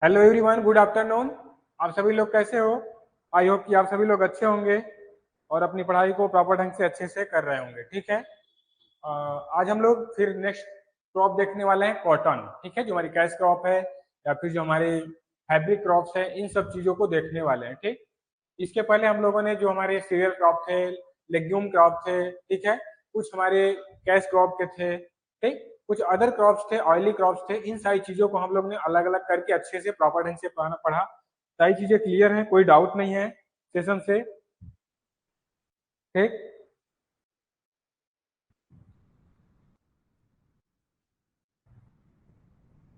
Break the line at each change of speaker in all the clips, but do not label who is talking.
Hello everyone, good afternoon. आप सभी लोग कैसे हो? आई होप कि आप सभी लोग अच्छे होंगे और अपनी पढ़ाई को प्रॉपर ढंग से अच्छे से कर रहे होंगे। ठीक है। आज हम लोग फिर नेक्स्ट क्रॉप देखने वाले हैं, कॉटन। ठीक है, जो हमारी कैश क्रॉप है या फिर जो हमारी फैब्रिक क्रॉप्स है, इन सब चीज़ों को देखने वाले हैं। ठीक। इसके पहले हम लोगों ने जो हमारे सीरियल क्रॉप थे, लेग्यूम क्रॉप थे, ठीक है, कुछ हमारे कैश क्रॉप के थे, ठीक, कुछ अदर क्रॉप्स थे, ऑयली क्रॉप्स थे। इन सारी चीजों को हम लोग ने अलग अलग करके अच्छे से प्रॉपर ढंग से पढ़ा पढ़ा। सारी चीजें क्लियर हैं, कोई डाउट नहीं है सेशन से। ठीक।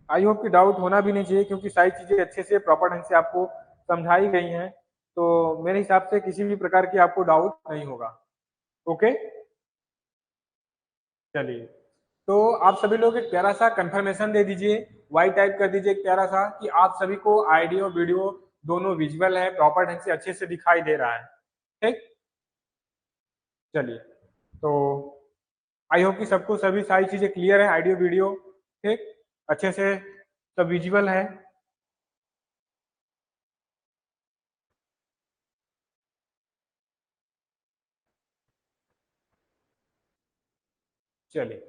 आई होप कि डाउट होना भी नहीं चाहिए, क्योंकि सारी चीजें अच्छे से प्रॉपर ढंग से आपको समझाई गई हैं। तो मेरे हिसाब से किसी भी प्रकार की आपको डाउट नहीं होगा। ओके। चलिए, तो आप सभी लोग एक प्यारा सा कंफर्मेशन दे दीजिए, वाई टाइप कर दीजिए एक प्यारा सा, कि आप सभी को ऑडियो वीडियो दोनों विजुअल है, प्रॉपर ढंग से अच्छे से दिखाई दे रहा है। ठीक। चलिए, तो आई होप कि सबको सभी सारी चीजें क्लियर है, ऑडियो वीडियो ठीक अच्छे से सब विजुअल है। चलिए,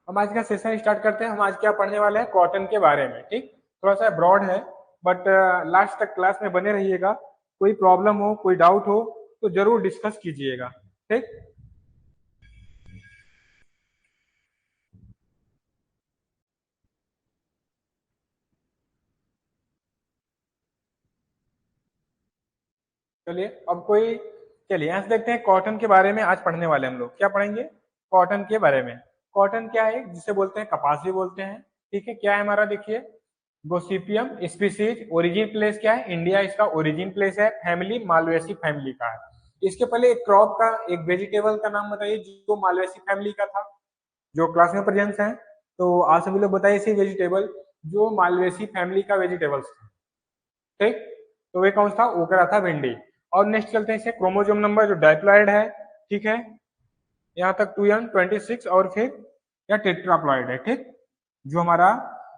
हम आज का सेशन स्टार्ट करते हैं। हम आज क्या पढ़ने वाले हैं, कॉटन के बारे में। ठीक। थोड़ा सा ब्रॉड है, बट लास्ट तक क्लास में बने रहिएगा। कोई प्रॉब्लम हो, कोई डाउट हो, तो जरूर डिस्कस कीजिएगा। ठीक। चलिए, अब कोई, चलिए यहाँ से देखते हैं कॉटन के बारे में आज पढ़ने वाले। हम लोग क्या पढ़ेंगे, कॉटन के बारे में। कॉटन क्या है, जिसे बोलते हैं कपास भी बोलते हैं। ठीक है, क्या है हमारा, देखिए, गोसिपियम स्पीसीज। ओरिजिन प्लेस क्या है, इंडिया इसका ओरिजिन प्लेस है। फैमिली मालवेसी फैमिली का है। इसके पहले एक क्रॉप का, एक वेजिटेबल का नाम बताइए जो मालवेसी फैमिली का था, जो क्लास में प्रेजेंट है। तो आप सभी लोग बताइए इसी वेजिटेबल जो मालवेसी फैमिली का वेजिटेबल्स था। ठीक। तो वे कौन सा, ओकरा था, भिंडी। और नेक्स्ट चलते हैं इसे क्रोमोजोम नंबर, जो डाइप्लॉइड है। ठीक है, यहाँ तक 2n26, और फिर यह टेट्राप्लॉइड है। ठीक। जो हमारा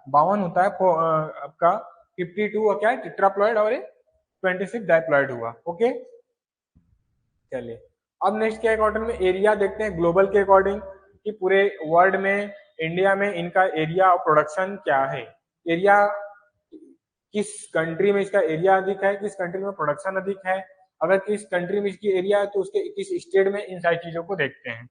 52 होता है आपका 52 क्या है, टेट्राप्लॉइड, और ये 26 डाइप्लॉइड हुआ। ओके। चलिए, अब नेक्स्ट क्या है, कॉटन में एरिया देखते हैं ग्लोबल के अकॉर्डिंग, कि पूरे वर्ल्ड में, इंडिया में इनका एरिया और प्रोडक्शन क्या है। एरिया, किस कंट्री में इसका एरिया अधिक है, किस कंट्री में प्रोडक्शन अधिक है। अगर किस कंट्री में इसकी एरिया है, तो उसके किस स्टेट में, इन सारी चीजों को देखते हैं।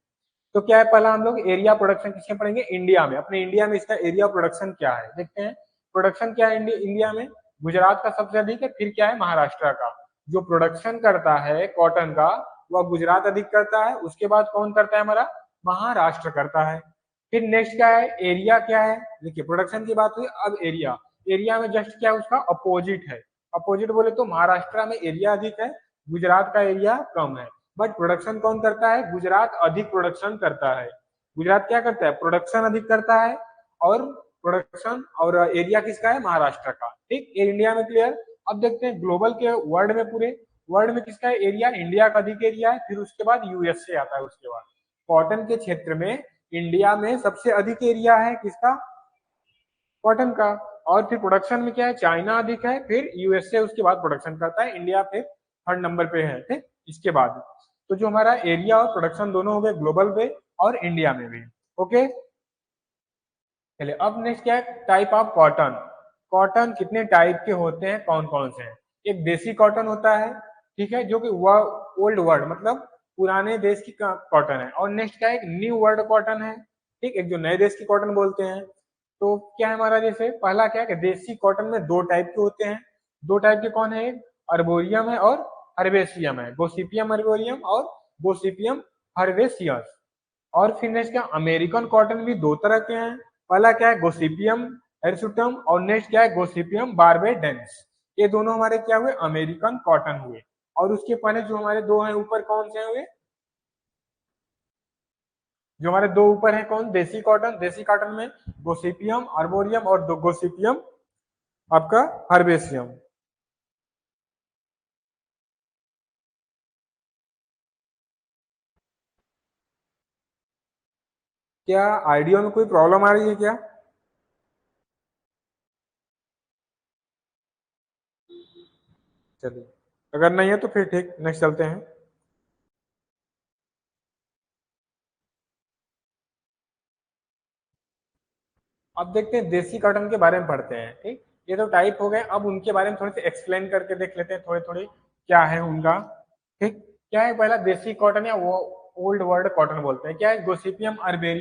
तो क्या है, पहला हम लोग एरिया प्रोडक्शन किसके पढ़ेंगे, इंडिया में। अपने इंडिया में इसका एरिया प्रोडक्शन क्या है देखते हैं। प्रोडक्शन क्या है इंडिया में, गुजरात का सबसे अधिक है, फिर क्या है, महाराष्ट्र का। जो प्रोडक्शन करता है कॉटन का, वह गुजरात अधिक करता है। उसके बाद कौन करता है, हमारा महाराष्ट्र करता है। फिर नेक्स्ट क्या है, एरिया क्या है। देखिए, प्रोडक्शन की बात हुई, अब एरिया। एरिया में जस्ट क्या है, उसका अपोजिट है। अपोजिट बोले तो महाराष्ट्र में एरिया अधिक है, गुजरात का एरिया कम है। बट प्रोडक्शन कौन करता है, गुजरात अधिक प्रोडक्शन करता है। गुजरात क्या करता है, प्रोडक्शन अधिक करता है। और प्रोडक्शन और एरिया किसका है, महाराष्ट्र का। ठीक, ये इंडिया में क्लियर। अब देखते हैं ग्लोबल के, वर्ल्ड में, पूरे वर्ल्ड में किसका है एरिया, इंडिया का अधिक एरिया है। फिर उसके बाद यूएसए आता है। उसके बाद कॉटन के क्षेत्र में इंडिया में सबसे अधिक एरिया है किसका, कॉटन का। और फिर प्रोडक्शन में क्या है, चाइना अधिक है, फिर यूएसए उसके बाद प्रोडक्शन करता है। इंडिया फिर थर्ड नंबर पे है। ठीक, इसके बाद तो जो हमारा एरिया और प्रोडक्शन दोनों हो गए ग्लोबल पे और इंडिया में भी। ओके। चलिए, अब नेक्स्ट क्या है, टाइप ऑफ कॉटन। कॉटन कितने टाइप के होते हैं, कौन कौन से हैं। एक देसी कॉटन होता है, ठीक है, जो कि वह ओल्ड वर्ड मतलब पुराने देश की कॉटन है। और नेक्स्ट क्या है, एक न्यू वर्ल्ड कॉटन है। ठीक, एक जो नए देश की कॉटन बोलते हैं। तो क्या है हमारा, जैसे पहला क्या है कि देसी कॉटन में दो टाइप के होते हैं। दो टाइप के कौन है, एक अर्बोरियम है और हर्बेसियम है। गोसिपियम अर्बोरियम और गोसिपियम हर्बेसियस। और फिर नेक्स्ट क्या, अमेरिकन कॉटन भी दो तरह के हैं। पहला क्या है, गोसिपियम हिरसुटम, और नेक्स्ट क्या है, गोसिपियम बारबेडेंस। ये दोनों हमारे क्या हुए, अमेरिकन कॉटन हुए। और उसके पहले जो हमारे दो हैं ऊपर, कौन से हुए, जो हमारे दो ऊपर है, कौन, देसी कॉटन। देसी कॉटन में गोसिपियम आर्बोरियम और दो गोसिपियम आपका हर्बेसियम। क्या आइडिया में कोई प्रॉब्लम आ रही है क्या? चलिए, अगर नहीं है तो फिर ठीक, नेक्स्ट चलते हैं। अब देखते हैं देसी कॉटन के बारे में पढ़ते हैं। ठीक, ये तो टाइप हो गए, अब उनके बारे में थोड़े से एक्सप्लेन करके देख लेते हैं थोड़े थोड़े क्या है उनका। ठीक, क्या है पहला देसी कॉटन या वो ओल्ड वर्ल्ड कॉटन बोलते हैं, क्या है गोसिपियम अर्बेरियम।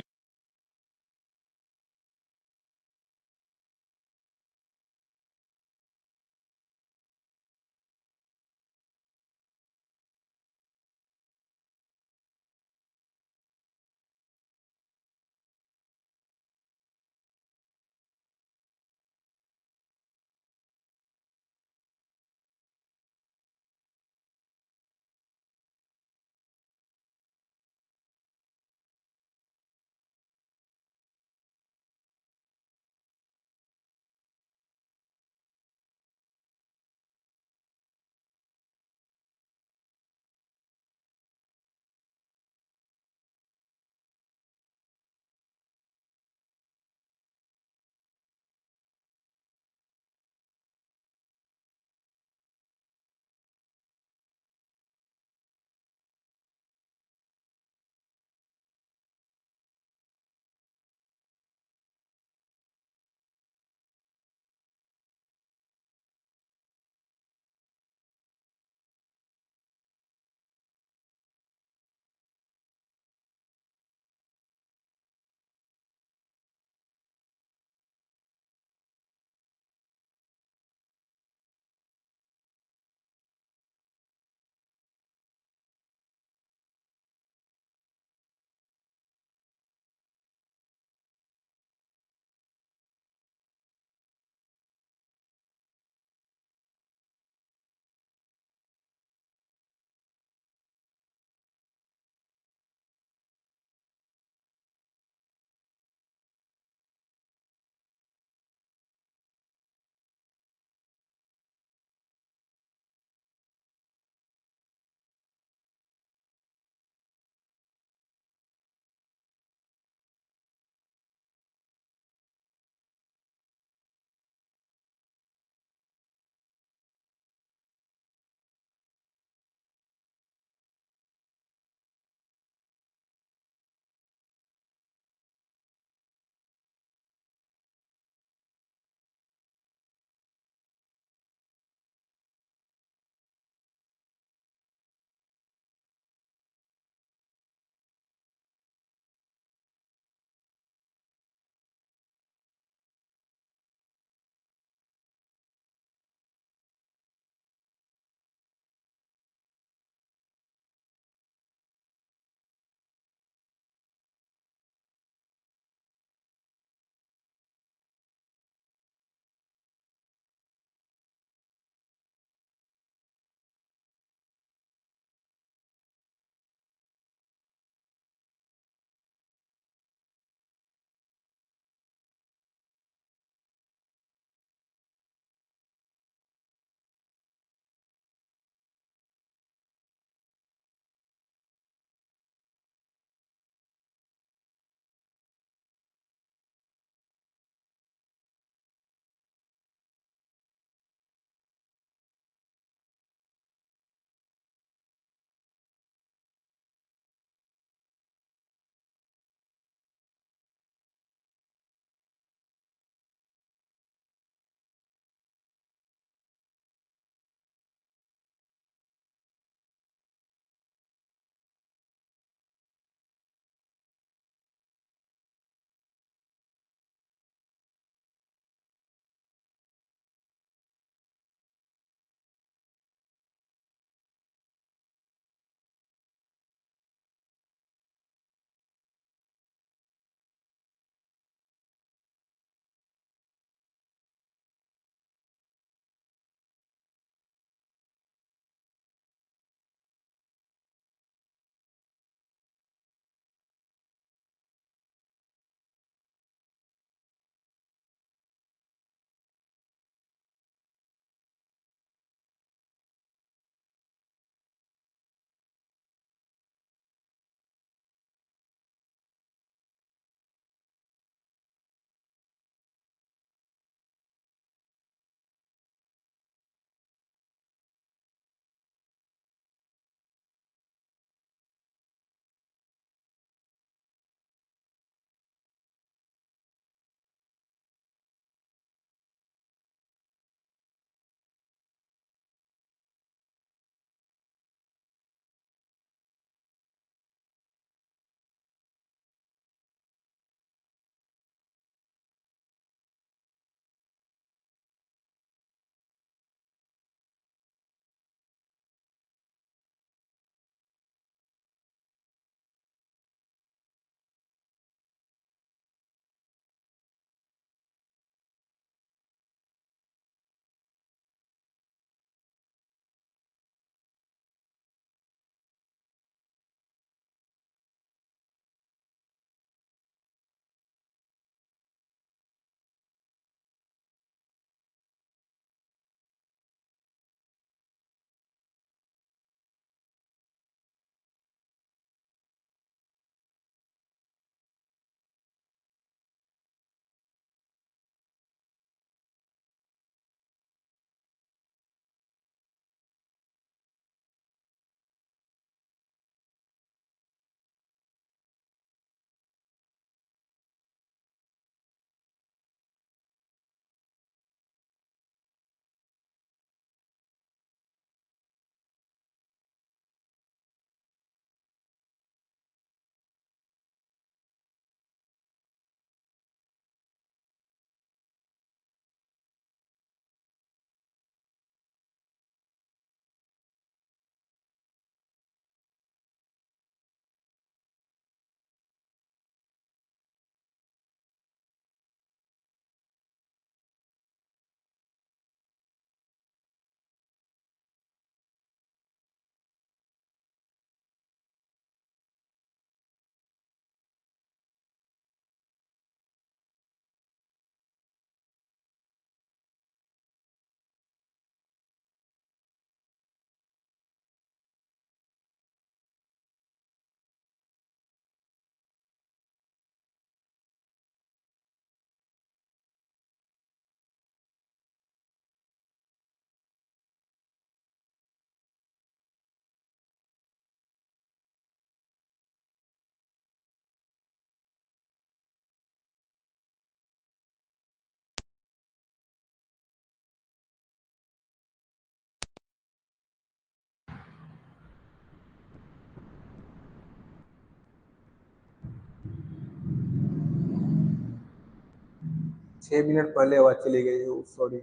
6 मिनट पहले आवाज चली गई है, सॉरी।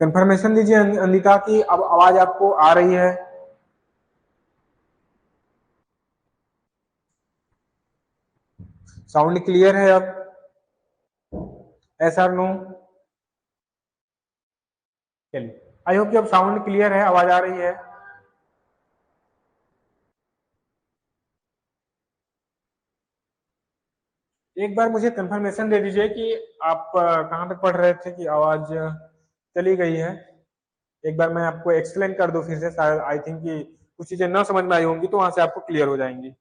कंफर्मेशन दीजिए अनिता की अब आवाज आपको आ रही है। साउंड क्लियर है अब? Yes or no? चलिए, आई होप कि अब साउंड क्लियर है, आवाज आ रही है। एक बार मुझे कंफर्मेशन दे दीजिए कि आप कहाँ तक पढ़ रहे थे कि आवाज चली गई है। एक बार मैं आपको एक्सप्लेन कर दूं फिर से, शायद आई थिंक कि कुछ चीजें ना समझ में आई होंगी तो वहां से आपको क्लियर हो जाएंगी।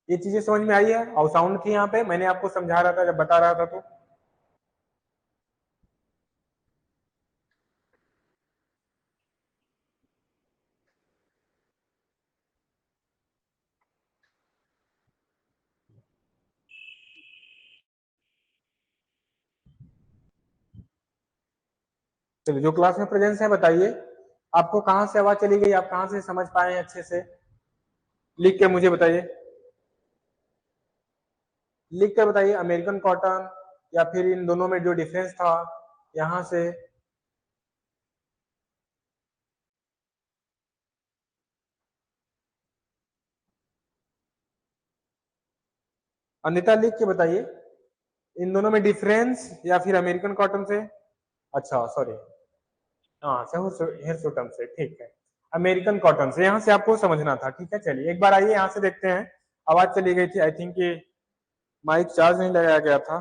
ये चीजें समझ में आई है? और साउंड थी यहाँ पे, मैंने आपको समझा रहा था जब बता रहा था तो। चलिए, जो क्लास में प्रेजेंस है बताइए, आपको कहाँ से आवाज चली गई, आप कहाँ से समझ पाए हैं अच्छे से? लिख के मुझे बताइए, लिख कर बताइए अमेरिकन कॉटन, या फिर इन दोनों में जो डिफरेंस था यहाँ से। अनिता लिख के बताइए, इन दोनों में डिफरेंस या फिर अमेरिकन कॉटन से। अच्छा सॉरी, हाँ हेयर सुटम से, ठीक है। अमेरिकन कॉटन से यहाँ से आपको समझना था, ठीक है। चलिए एक बार आइए यहाँ से देखते हैं। आवाज चली गई थी, आई थिंक कि माइक चार्ज नहीं लगाया गया था।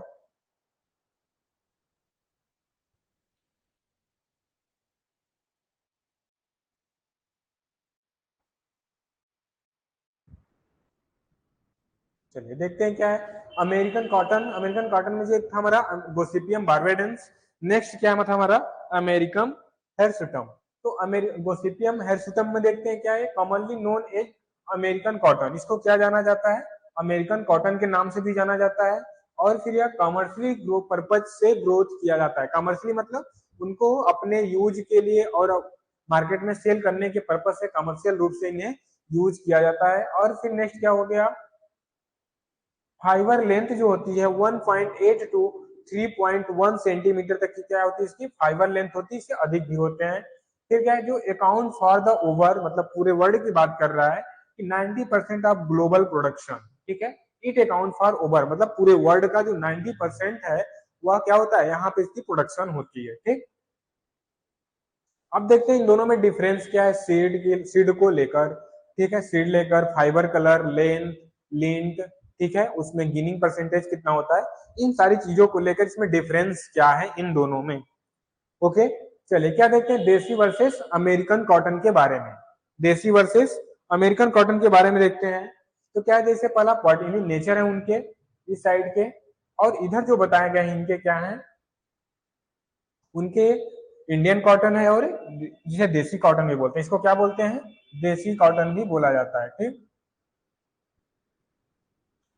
चलिए देखते हैं क्या है। अमेरिकन कॉटन, अमेरिकन कॉटन में से एक था हमारा गोसिपियम बारबेडेंस। नेक्स्ट क्या था हमारा? American hirsutum. तो गोसिपियम हेयरसुटम में देखते हैं क्या है, commonly known as American cotton. इसको क्या जाना जाता है? अमेरिकन कॉटन के नाम से भी जाना जाता है। और फिर यह कमर्शियली ग्रो पर्पज से ग्रोथ किया जाता है। कमर्शियली मतलब उनको अपने यूज के लिए और मार्केट में सेल करने के पर्पज से कमर्शियल रूप से इन्हें यूज किया जाता है। और फिर नेक्स्ट क्या हो गया, फाइबर लेंथ जो होती है 1.8 टू 3.1 सेंटीमीटर तक की क्या होती है, इसकी फाइबर लेंथ होती है, इससे अधिक भी होते हैं। फिर क्या है, जो अकाउंट फॉर द ओवर मतलब पूरे वर्ल्ड की बात कर रहा है कि 90% ऑफ ग्लोबल प्रोडक्शन, ठीक है। इट अकाउंट फॉर ओवर मतलब पूरे वर्ल्ड का जो 90% है वह क्या होता है, यहाँ पे इसकी प्रोडक्शन होती है, ठीक। अब देखते हैं इन दोनों में डिफरेंस क्या है, सीड को लेकर, ठीक है। सीड लेकर फाइबर कलर, लेंथ, लिंट, ठीक है, उसमें गिनिंग परसेंटेज कितना होता है, इन सारी चीजों को लेकर इसमें डिफरेंस क्या है इन दोनों में। ओके, चलिए क्या देखते हैं देसी वर्सेस अमेरिकन कॉटन के बारे में। देसी वर्सेस अमेरिकन कॉटन के बारे में देखते हैं। तो क्या है, जैसे पहला पॉइंट नेचर है उनके इस साइड के, और इधर जो बताए गए हैं इनके क्या है, उनके इंडियन कॉटन है, और जिसे देसी कॉटन भी बोलते हैं। इसको क्या बोलते हैं? देसी कॉटन भी बोला जाता है, ठीक।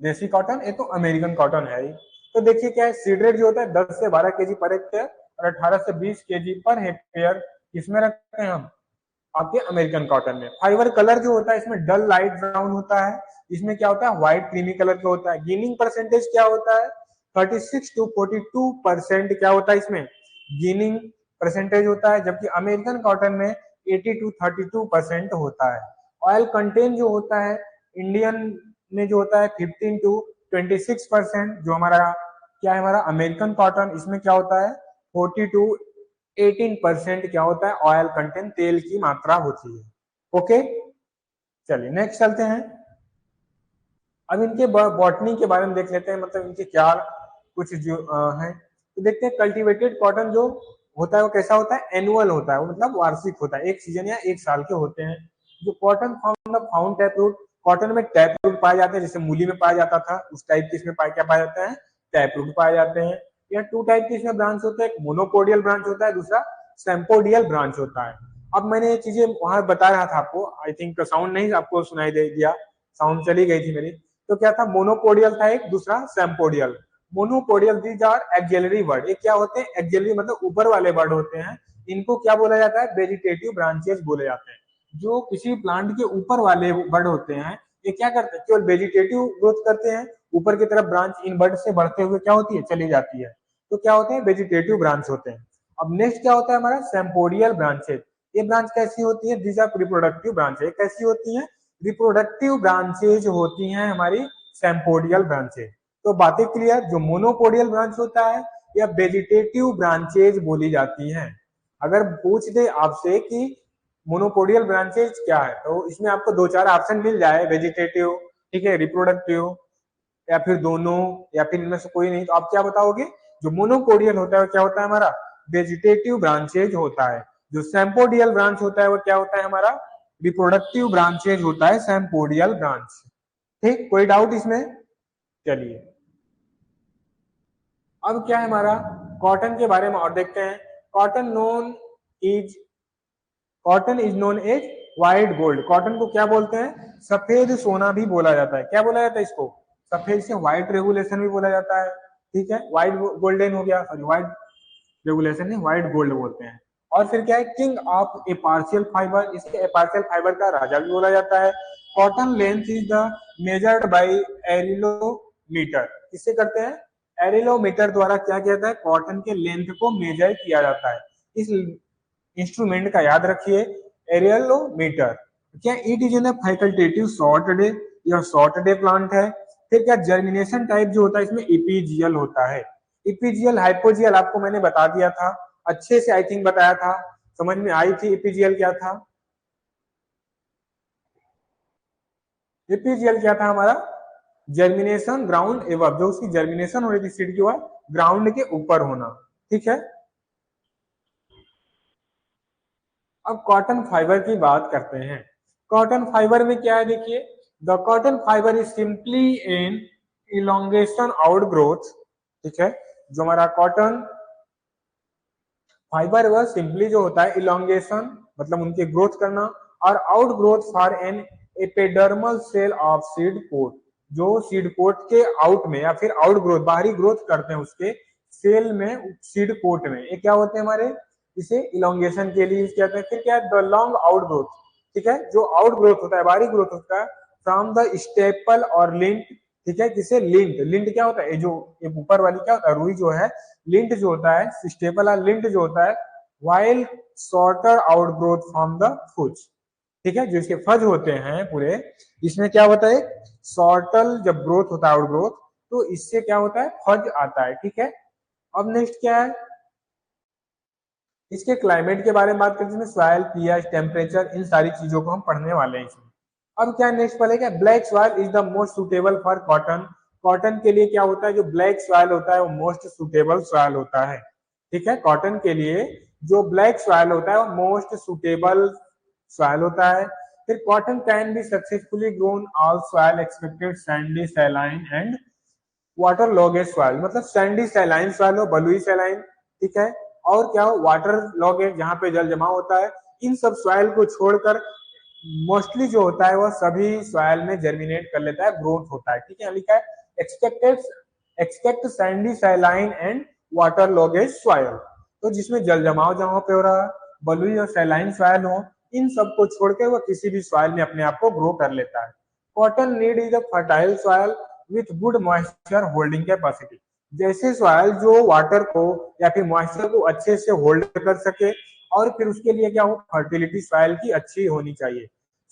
देसी कॉटन, ये तो अमेरिकन कॉटन है ही। तो देखिए क्या है, सीड रेट जो होता है 10 से 12 केजी पर हेक्टेयर और 18 से 20 केजी पर हेक्टेयर, इसमें रखते हैं हम आपके अमेरिकन कॉटन में। फाइबर कलर जो होता है इसमें डल लाइट ब्राउन होता है, इसमें क्या होता है, व्हाइट क्रीमी कलर का होता है। गिनिंग परसेंटेज क्या होता है, 36 to 42% क्या होता है इसमें, गिनिंग परसेंटेज होता है। जबकि अमेरिकन कॉटन में 80 to 32% होता है। ऑयल कंटेंट जो होता है इंडियन में जो होता है 15 to 26%, जो हमारा क्या है, हमारा अमेरिकन कॉटन, इसमें क्या होता है 40 to 18% क्या होता है, ऑयल कंटेंट, तेल की मात्रा होती है। ओके, चलिए नेक्स्ट चलते हैं। अब इनके बॉटनी के बारे में देख लेते हैं, मतलब इनके क्या कुछ जो है। तो देखते हैं कल्टीवेटेड कॉटन जो होता है वो कैसा होता है, एनुअल होता है, वो मतलब वार्षिक होता है, एक सीजन या एक साल के होते हैं। जो cotton found found tap root, cotton में टैप रूट पाए जाते हैं, जैसे मूली में पाया जाता था उस टाइप के इसमें क्या पाया जाता है, टैप रूट पाए जाते हैं। या टू टाइप के इसमें ब्रांच होते हैं, एक मोनोपोडियल ब्रांच होता है, दूसरा सेम्पोडियल ब्रांच होता है। अब मैंने ये चीजें वहां बता रहा था आपको, आई थिंक साउंड नहीं आपको सुनाई दे दिया, साउंड चली गई थी मेरी। तो क्या था, मोनोपोडियल था एक, दूसरा sympodial. Monopodial these are axillary word, ये क्या होते हैं, एक्सिलरी मतलब ऊपर वाले वर्ड होते हैं। इनको क्या बोला जाता है, वेजिटेटिव ब्रांचेस बोले जाते हैं। जो किसी प्लांट के ऊपर वाले बर्ड होते हैं, ये क्या करते हैं, केवल वेजिटेटिव ग्रोथ करते हैं, ऊपर की तरफ ब्रांच इन बर्ड से बढ़ते हुए क्या होती है, चली जाती है, तो क्या होते हैं, वेजिटेटिव ब्रांच होते हैं। अब नेक्स्ट क्या होता है हमारा, सेम्पोडियल ब्रांचेज। ये ब्रांच कैसी होती है, दीज आर रिप्रोडक्टिव ब्रांचेज। कैसी होती है, रिप्रोडक्टिव ब्रांचेज होती हैं हमारी सेम्पोडियल ब्रांचेज। तो बातें क्लियर, जो मोनोपोडियल ब्रांच होता है या वेजिटेटिव ब्रांचेज बोली जाती हैं। अगर पूछ दे आपसे कि मोनोपोडियल ब्रांचेज क्या है, तो इसमें आपको दो चार ऑप्शन मिल जाए, वेजिटेटिव, ठीक है, रिप्रोडक्टिव, या फिर दोनों, या फिर इनमें से कोई नहीं, तो आप क्या बताओगे, जो मोनोपोडियल होता है वो क्या होता है हमारा, वेजिटेटिव ब्रांचेज होता है। जो सेम्पोडियल ब्रांच होता है वो क्या होता है हमारा, रिप्रोडक्टिव ब्रांचेज होता है सेम्पोडियल ब्रांच। ठीक, कोई डाउट इसमें? चलिए अब क्या है हमारा, कॉटन के बारे में और देखते हैं। Cotton known is cotton is known as white gold. Cotton को क्या बोलते हैं, सफेद सोना भी बोला जाता है। क्या बोला जाता है इसको, सफेद से व्हाइट रेगुलेशन भी बोला जाता है। ठीक है, व्हाइट गोल्डन हो गया, सॉरी व्हाइट रेगुलेशन नहीं, व्हाइट गोल्ड बोलते हैं। और फिर क्या है, king of A partial fibre, इसके ए पार्शियल फाइबर का राजा भी बोला जाता है। Cotton length is the measured by arealometer. किससे करते हैं, एरिलोमीटर द्वारा क्या किया जाता है, कॉटन के लेंथ को मेजर किया जाता है। इस इंस्ट्रूमेंट का याद रखिए, एरियलोमीटर। क्या it is in facultative short day, यह शॉर्ट डे प्लांट है। फिर क्या, जर्मिनेशन टाइप जो होता है इसमें इपीजियल होता है। इपीजियल हाइपोजियल आपको मैंने बता दिया था, अच्छे से आई थिंक बताया था, समझ में आई थी इपीजियल क्या था। इपीजियल क्या था हमारा, जर्मिनेशन ग्राउंड एवं, जो उसकी जर्मिनेशन हो रही थी सीड की, वह ग्राउंड के ऊपर होना। ठीक है, अब कॉटन फाइबर की बात करते हैं। कॉटन फाइबर में क्या है देखिए, the cotton fibre is simply an elongation outgrowth. ठीक है, जो हमारा कॉटन फाइबर वह सिंपली जो होता है इलोंगेशन, मतलब उनके ग्रोथ करना, और outgrowth for an epidermal cell of seed coat, जो सीड कोट के आउट में या फिर आउट ग्रोथ, बाहरी ग्रोथ करते हैं उसके सेल में, सीड कोट में, ये क्या होते हैं हमारे, इसे इलोंगेशन के लिए यूज किया। फिर क्या है, द लॉन्ग आउट ग्रोथ। ठीक है, जो आउट ग्रोथ होता है, बाहरी ग्रोथ होता है फ्रॉम द स्टेपल और लिंट। ठीक है, जिसे लिंट, लिंट क्या होता है, जो ये ऊपर वाली क्या होता है, रुई जो है, लिंट जो होता है, स्टेपल और लिंट जो होता है, while shorter out growth from the fuzz. ठीक है, जो इसके फज होते हैं पूरे, इसमें क्या होता है, शॉर्टल जब ग्रोथ होता है, आउट ग्रोथ, तो इससे क्या होता है, फज आता है। ठीक है, अब नेक्स्ट क्या है, इसके क्लाइमेट के बारे में बात करते हैं, सॉइल, पीएच, टेम्परेचर, इन सारी चीजों को हम पढ़ने वाले हैं इसमें। अब क्या नेक्स्ट पढ़ेगा, black soil is the most suitable for cotton. Cotton के लिए क्या होता है, जो ब्लैक सॉइल होता है वो मोस्ट सुटेबल सॉइल होता है। ठीक है, कॉटन के लिए जो ब्लैक सॉइल होता है वो मोस्ट सुटेबल सॉइल होता है। फिर cotton can be successfully grown all soil expected Sandy, saline and water luggage soil, मतलब सैंडी सैलाइन सॉइल हो, बलुई सैलाइन। ठीक है, और क्या हो, वाटर लॉगेज, जहां पे जल जमाव होता है, इन सब सॉइल को छोड़कर मोस्टली जो होता है वह सभी सॉइल में जर्मिनेट कर लेता है, ग्रोथ होता है। ठीक है, लिखा है expected, expect Sandy saline and water luggage soil, तो जिसमें जल जमाव जहां पे हो रहा है, बलुई और सैलाइन सॉइल हो, इन सब को छोड़कर वह किसी भी सॉइल में अपने आप को ग्रो कर लेता है। Cotton need is a fertile soil with good moisture holding capacity. जैसे सॉइल जो वाटर को या फिर मॉइस्चर को अच्छे से होल्ड कर सके, और फिर उसके लिए क्या हो, फर्टिलिटी सॉइल की अच्छी होनी चाहिए।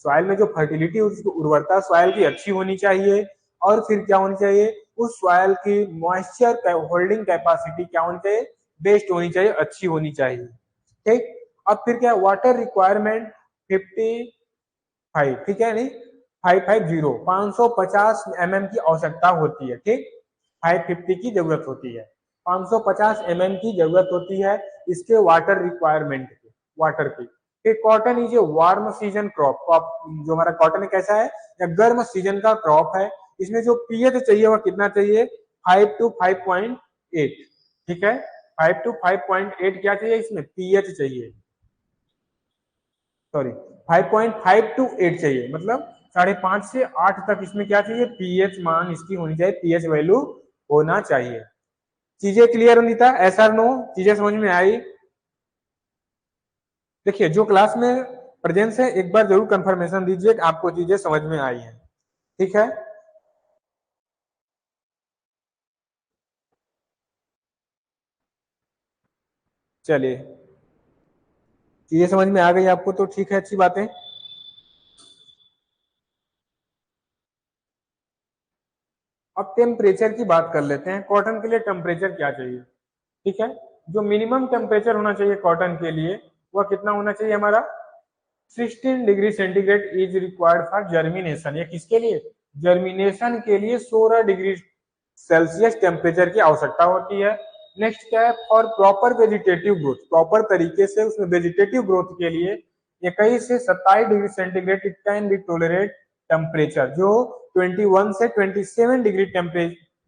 सॉइल में जो फर्टिलिटी, उसकी उर्वरता सॉइल की अच्छी होनी चाहिए, और फिर क्या होनी चाहिए, उस सॉइल की मॉइस्चर होल्डिंग कैपेसिटी क्या होनी चाहिए, बेस्ट होनी चाहिए, अच्छी होनी चाहिए। ठीक, अब फिर क्या, वाटर रिक्वायरमेंट 55, ठीक है, नहीं 550, 550 mm की आवश्यकता होती है। ठीक, 550 की जरूरत होती है, 550 mm की जरूरत होती है इसके वाटर रिक्वायरमेंट की, वाटर की। फिर cotton is a warm season crop. जो हमारा कॉटन कैसा है, या गर्म सीजन का क्रॉप है। इसमें जो पीएच चाहिए वह कितना चाहिए, 5 to 5.8। ठीक है, 5 to 5.8 क्या चाहिए, इसमें पीएच चाहिए, सॉरी 5.5 to 8 चाहिए, मतलब 5.5 से 8 तक इसमें क्या चाहिए, पीएच मान इसकी होनी चाहिए, पीएच वैल्यू होना चाहिए। चीजें क्लियर होनी था, ऐसा नो, चीजें समझ में आई। देखिए, जो क्लास में प्रेजेंस है, एक बार जरूर कंफर्मेशन दीजिए कि आपको चीजें समझ में आई हैं। ठीक है, चलिए चीजें समझ में आ गई आपको तो ठीक है, अच्छी बात है। अब टेम्परेचर की बात कर लेते हैं, कॉटन के लिए टेम्परेचर क्या चाहिए। ठीक है, जो मिनिमम टेम्परेचर होना चाहिए कॉटन के लिए वह कितना होना चाहिए हमारा, 16 degree centigrade is required for germination. ये किसके लिए, जर्मिनेशन के लिए 16 डिग्री सेल्सियस टेम्परेचर की आवश्यकता होती है। नेक्स्ट क्या है, for proper vegetative growth, proper तरीके से उसमें वेजिटेटिव ग्रोथ के लिए 21 से 27 degree centigrade it can be tolerate temperature, जो 21 से 27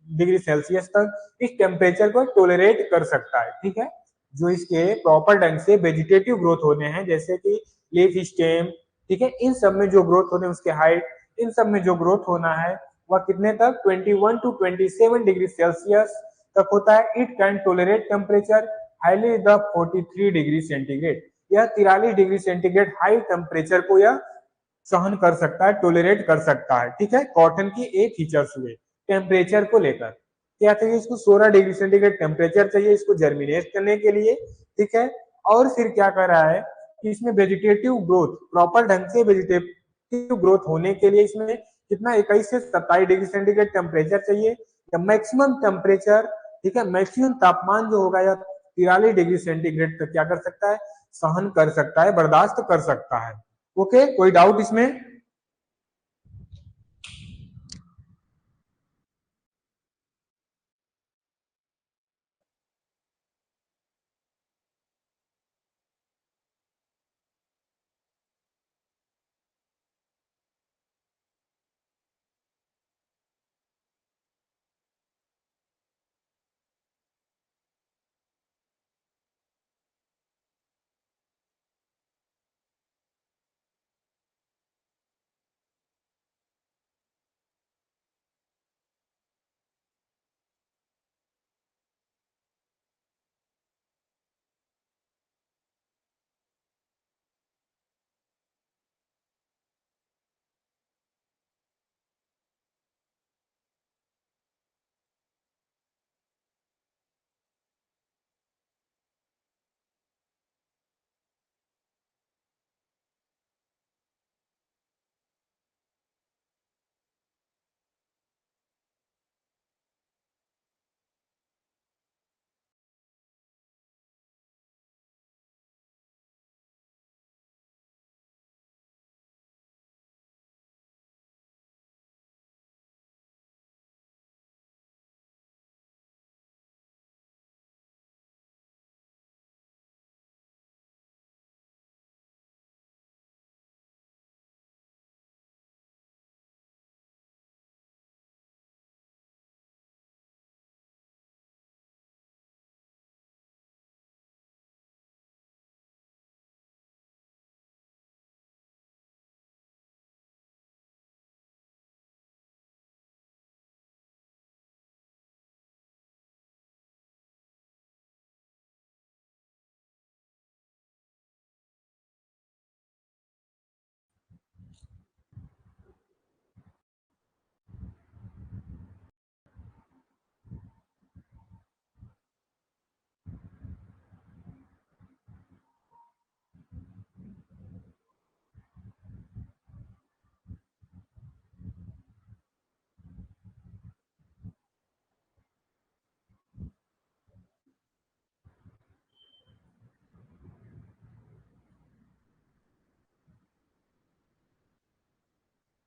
डिग्री सेल्सियस तक इस टेम्परेचर को टोलरेट कर सकता है। ठीक है, जो इसके प्रॉपर ढंग से वेजिटेटिव ग्रोथ होने हैं, जैसे कि लीफ स्टेम, ठीक है, इन सब में जो ग्रोथ होने, उसके हाइट, इन सब में जो ग्रोथ होना है वह कितने तक, 21 टू 27 डिग्री सेल्सियस तक होता है। It can tolerate temperature highly the 43 degree centigrade, यह 43 डिग्री सेंटीग्रेड हाई टेम्परेचर को यह सहन कर सकता है, टोलरेट कर सकता है। ठीक है, कॉटन की एक फीचर्स हुए टेम्परेचर को लेकर, क्या चाहिए इसको, 16 डिग्री सेंटीग्रेड टेम्परेचर चाहिए इसको जर्मिनेट करने के लिए। ठीक है, और फिर क्या कर रहा है कि इसमें वेजिटेटिव ग्रोथ, प्रॉपर ढंग से वेजिटेटिव ग्रोथ होने के लिए इसमें कितना, 21 से 27 डिग्री सेंटीग्रेड टेम्परेचर चाहिए या मैक्सिमम टेम्परेचर। ठीक है, मैक्सिमम तापमान जो होगा या 43 डिग्री सेंटीग्रेड तक क्या कर सकता है, सहन कर सकता है, बर्दाश्त कर सकता है। ओके, कोई डाउट इसमें।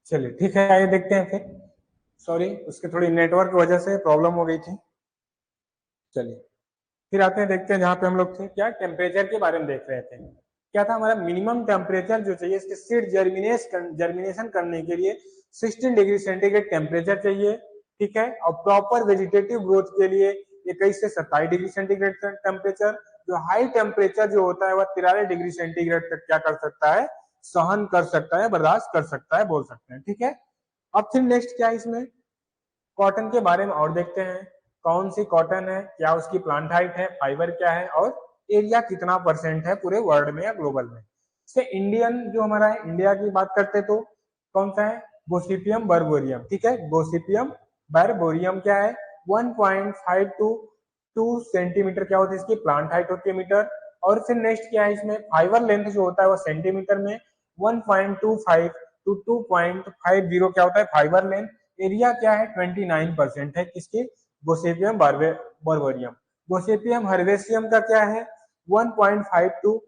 चलिए ठीक है, आइए देखते हैं फिर। सॉरी, उसके थोड़ी नेटवर्क की वजह से प्रॉब्लम हो गई थी। चलिए फिर आते हैं, देखते हैं जहां पे हम लोग थे, क्या टेम्परेचर के बारे में देख रहे थे। क्या था हमारा, मिनिमम टेम्परेचर जो चाहिए इसके सीड जर्मिनेशन करने के लिए 16 डिग्री सेंटीग्रेड टेम्परेचर चाहिए। ठीक है, और प्रॉपर वेजिटेटिव ग्रोथ के लिए 21 से 27 डिग्री सेंटीग्रेड टेम्परेचर, जो हाई टेम्परेचर जो होता है वह 43 डिग्री सेंटीग्रेड तक क्या कर सकता है, सहन कर सकता है, बर्दाश्त कर सकता है, बोल सकते हैं। ठीक है, अब फिर नेक्स्ट क्या है इसमें, कॉटन के बारे में और देखते हैं। कौन सी कॉटन है, क्या उसकी प्लांट हाइट है, फाइबर क्या है, और एरिया कितना परसेंट है पूरे वर्ल्ड में या ग्लोबल में। से इंडियन जो हमारा है, इंडिया की बात करते तो कौन सा है, गोसिपियम बर्बोरियम, ठीक है। गोसिपियम बर्बोरियम क्या है, 1.5 टू 2 सेंटीमीटर क्या होती है इसकी प्लांट हाइट होती है मीटर। और फिर नेक्स्ट क्या है इसमें, फाइबर लेंथ जो होता है वो सेंटीमीटर में 1.25 टू 2.50 क्या होता है फाइबर लेंथ। एरिया क्या है 29% है किसकी, गोसिपियम बर्बोरियम। गोसिपियम हर्बेसियम का क्या है 1.5 टू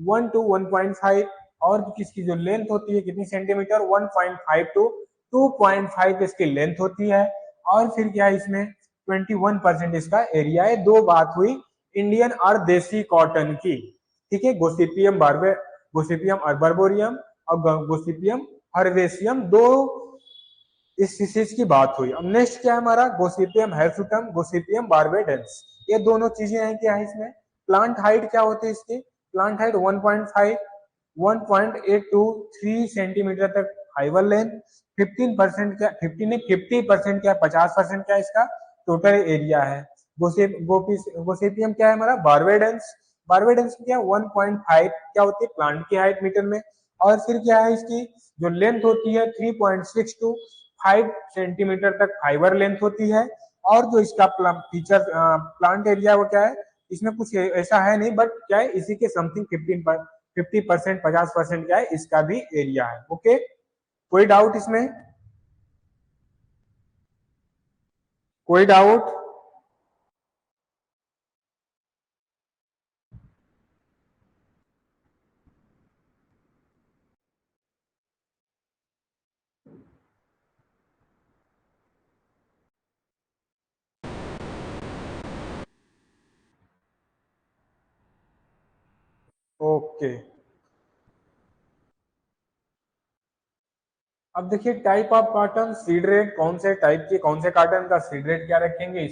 1 टू 1.5, और किसकी जो लेंथ होती है कितनी सेंटीमीटर 1.5 टू 2.5 इसकी लेंथ होती है। और फिर क्या है इसमें 21% इसका एरिया है। दो बात हुई इंडियन और देसी कॉटन की, ठीक है। गोसिपियम अर्बोरियम और गोसिपियम हर्बेसियम, दो इस चीज की बात हुई। अब नेक्स्ट क्या है हमारा, गोसिपियम हिर्सुटम, गोसिपियम बार्बेडेंस। ये दोनों चीजें हैं क्या है इसमें। प्लांट हाइट क्या होती है इसकी, प्लांट हाइट 1.5 1.8 टू 3 सेंटीमीटर तक फाइबर लेंथ। 15% क्या 50 नहीं 50% क्या 50% क्या इसका टोटल एरिया है। गोसिपियम क्या है हमारा बार्बेडेंस, बार्बेडेंस क्या 1.5 क्या होती है प्लांट की हाइट मीटर में। और फिर क्या है इसकी जो लेंथ होती है 3.6 टू 5 सेंटीमीटर तक फाइबर लेंथ होती है। और जो इसका फीचर प्लांट एरिया वो क्या है, इसमें कुछ ऐसा है नहीं, बट क्या है इसी के समथिंग 50% 50% क्या है इसका भी एरिया है। ओके, कोई डाउट इसमें, कोई डाउट। ओके, अब देखिए type of cotton, seed rate कौन से टाइप के कौन से कॉटन का सीड रेट क्या रखेंगे,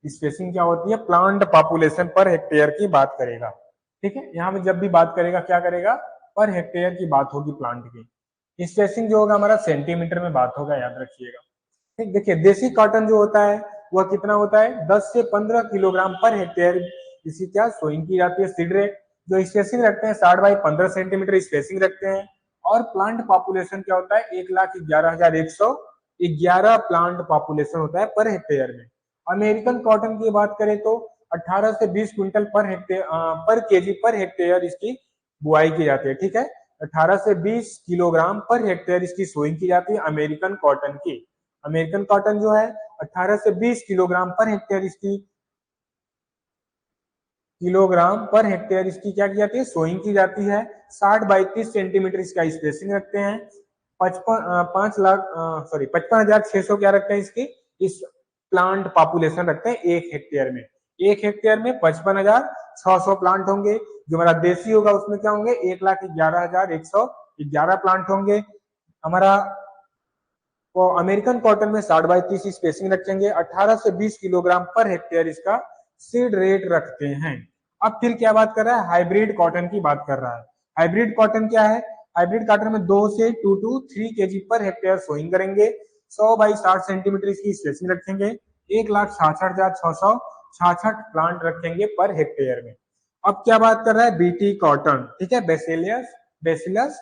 स्पेसिंग क्या होती है, प्लांट पॉपुलेशन पर हेक्टेयर की बात करेगा, ठीक है। यहाँ पे जब भी बात करेगा क्या करेगा, पर हेक्टेयर की बात होगी प्लांट की। स्पेसिंग जो होगा हमारा सेंटीमीटर में बात होगा, याद रखिएगा। ठीक, देखिए देसी कॉटन जो होता है वह कितना होता है 10 से 15 किलोग्राम पर हेक्टेयर, इसी क्या सोइंग की जाती है। सीड रेट जो स्पेसिंग रखते हैं 60 बाई 15 सेंटीमीटर स्पेसिंग रखते हैं। और प्लांट पॉपुलेशन क्या होता है 1,11,111 प्लांट पॉपुलेशन होता है पर हेक्टेयर में। अमेरिकन कॉटन की बात करें तो 18 से 20 क्विंटल पर हेक्टेयर पर केजी पर हेक्टेयर इसकी बुआई की जाती है, ठीक है। 18 से 20 किलोग्राम पर हेक्टेयर इसकी सोइंग की जाती है अमेरिकन कॉटन की। अमेरिकन कॉटन जो है 18 से 20 किलोग्राम पर हेक्टेयर इसकी क्या की जाती है सोइंग की जाती है। 60 बाई 30 सेंटीमीटर इसका स्पेसिंग रखते हैं। 55,600 क्या रखते हैं इसकी इस प्लांट पॉपुलेशन रखते हैं एक हेक्टेयर में। एक हेक्टेयर में 55,600 प्लांट होंगे। जो हमारा देसी होगा उसमें क्या होंगे 1,11,111 प्लांट होंगे हमारा। तो अमेरिकन कॉटन में 60 बाई 30 स्पेसिंग रखेंगे। 18 से 20 किलोग्राम पर हेक्टेयर इसका सीड रेट रखते हैं। अब फिर क्या बात कर रहा है, हाइब्रिड कॉटन की बात कर रहा है। हाइब्रिड कॉटन क्या है, हाइब्रिड कॉटन में 2 से 2 to 3 KG per hectare sowing करेंगे। 100 बाई 60 सेंटीमीटर इसकी स्पेसिंग रखेंगे। 1,66,666 प्लांट रखेंगे पर हेक्टेयर में। अब क्या बात कर रहा है, बीटी कॉटन, ठीक है। बेसिलियस बेसिलस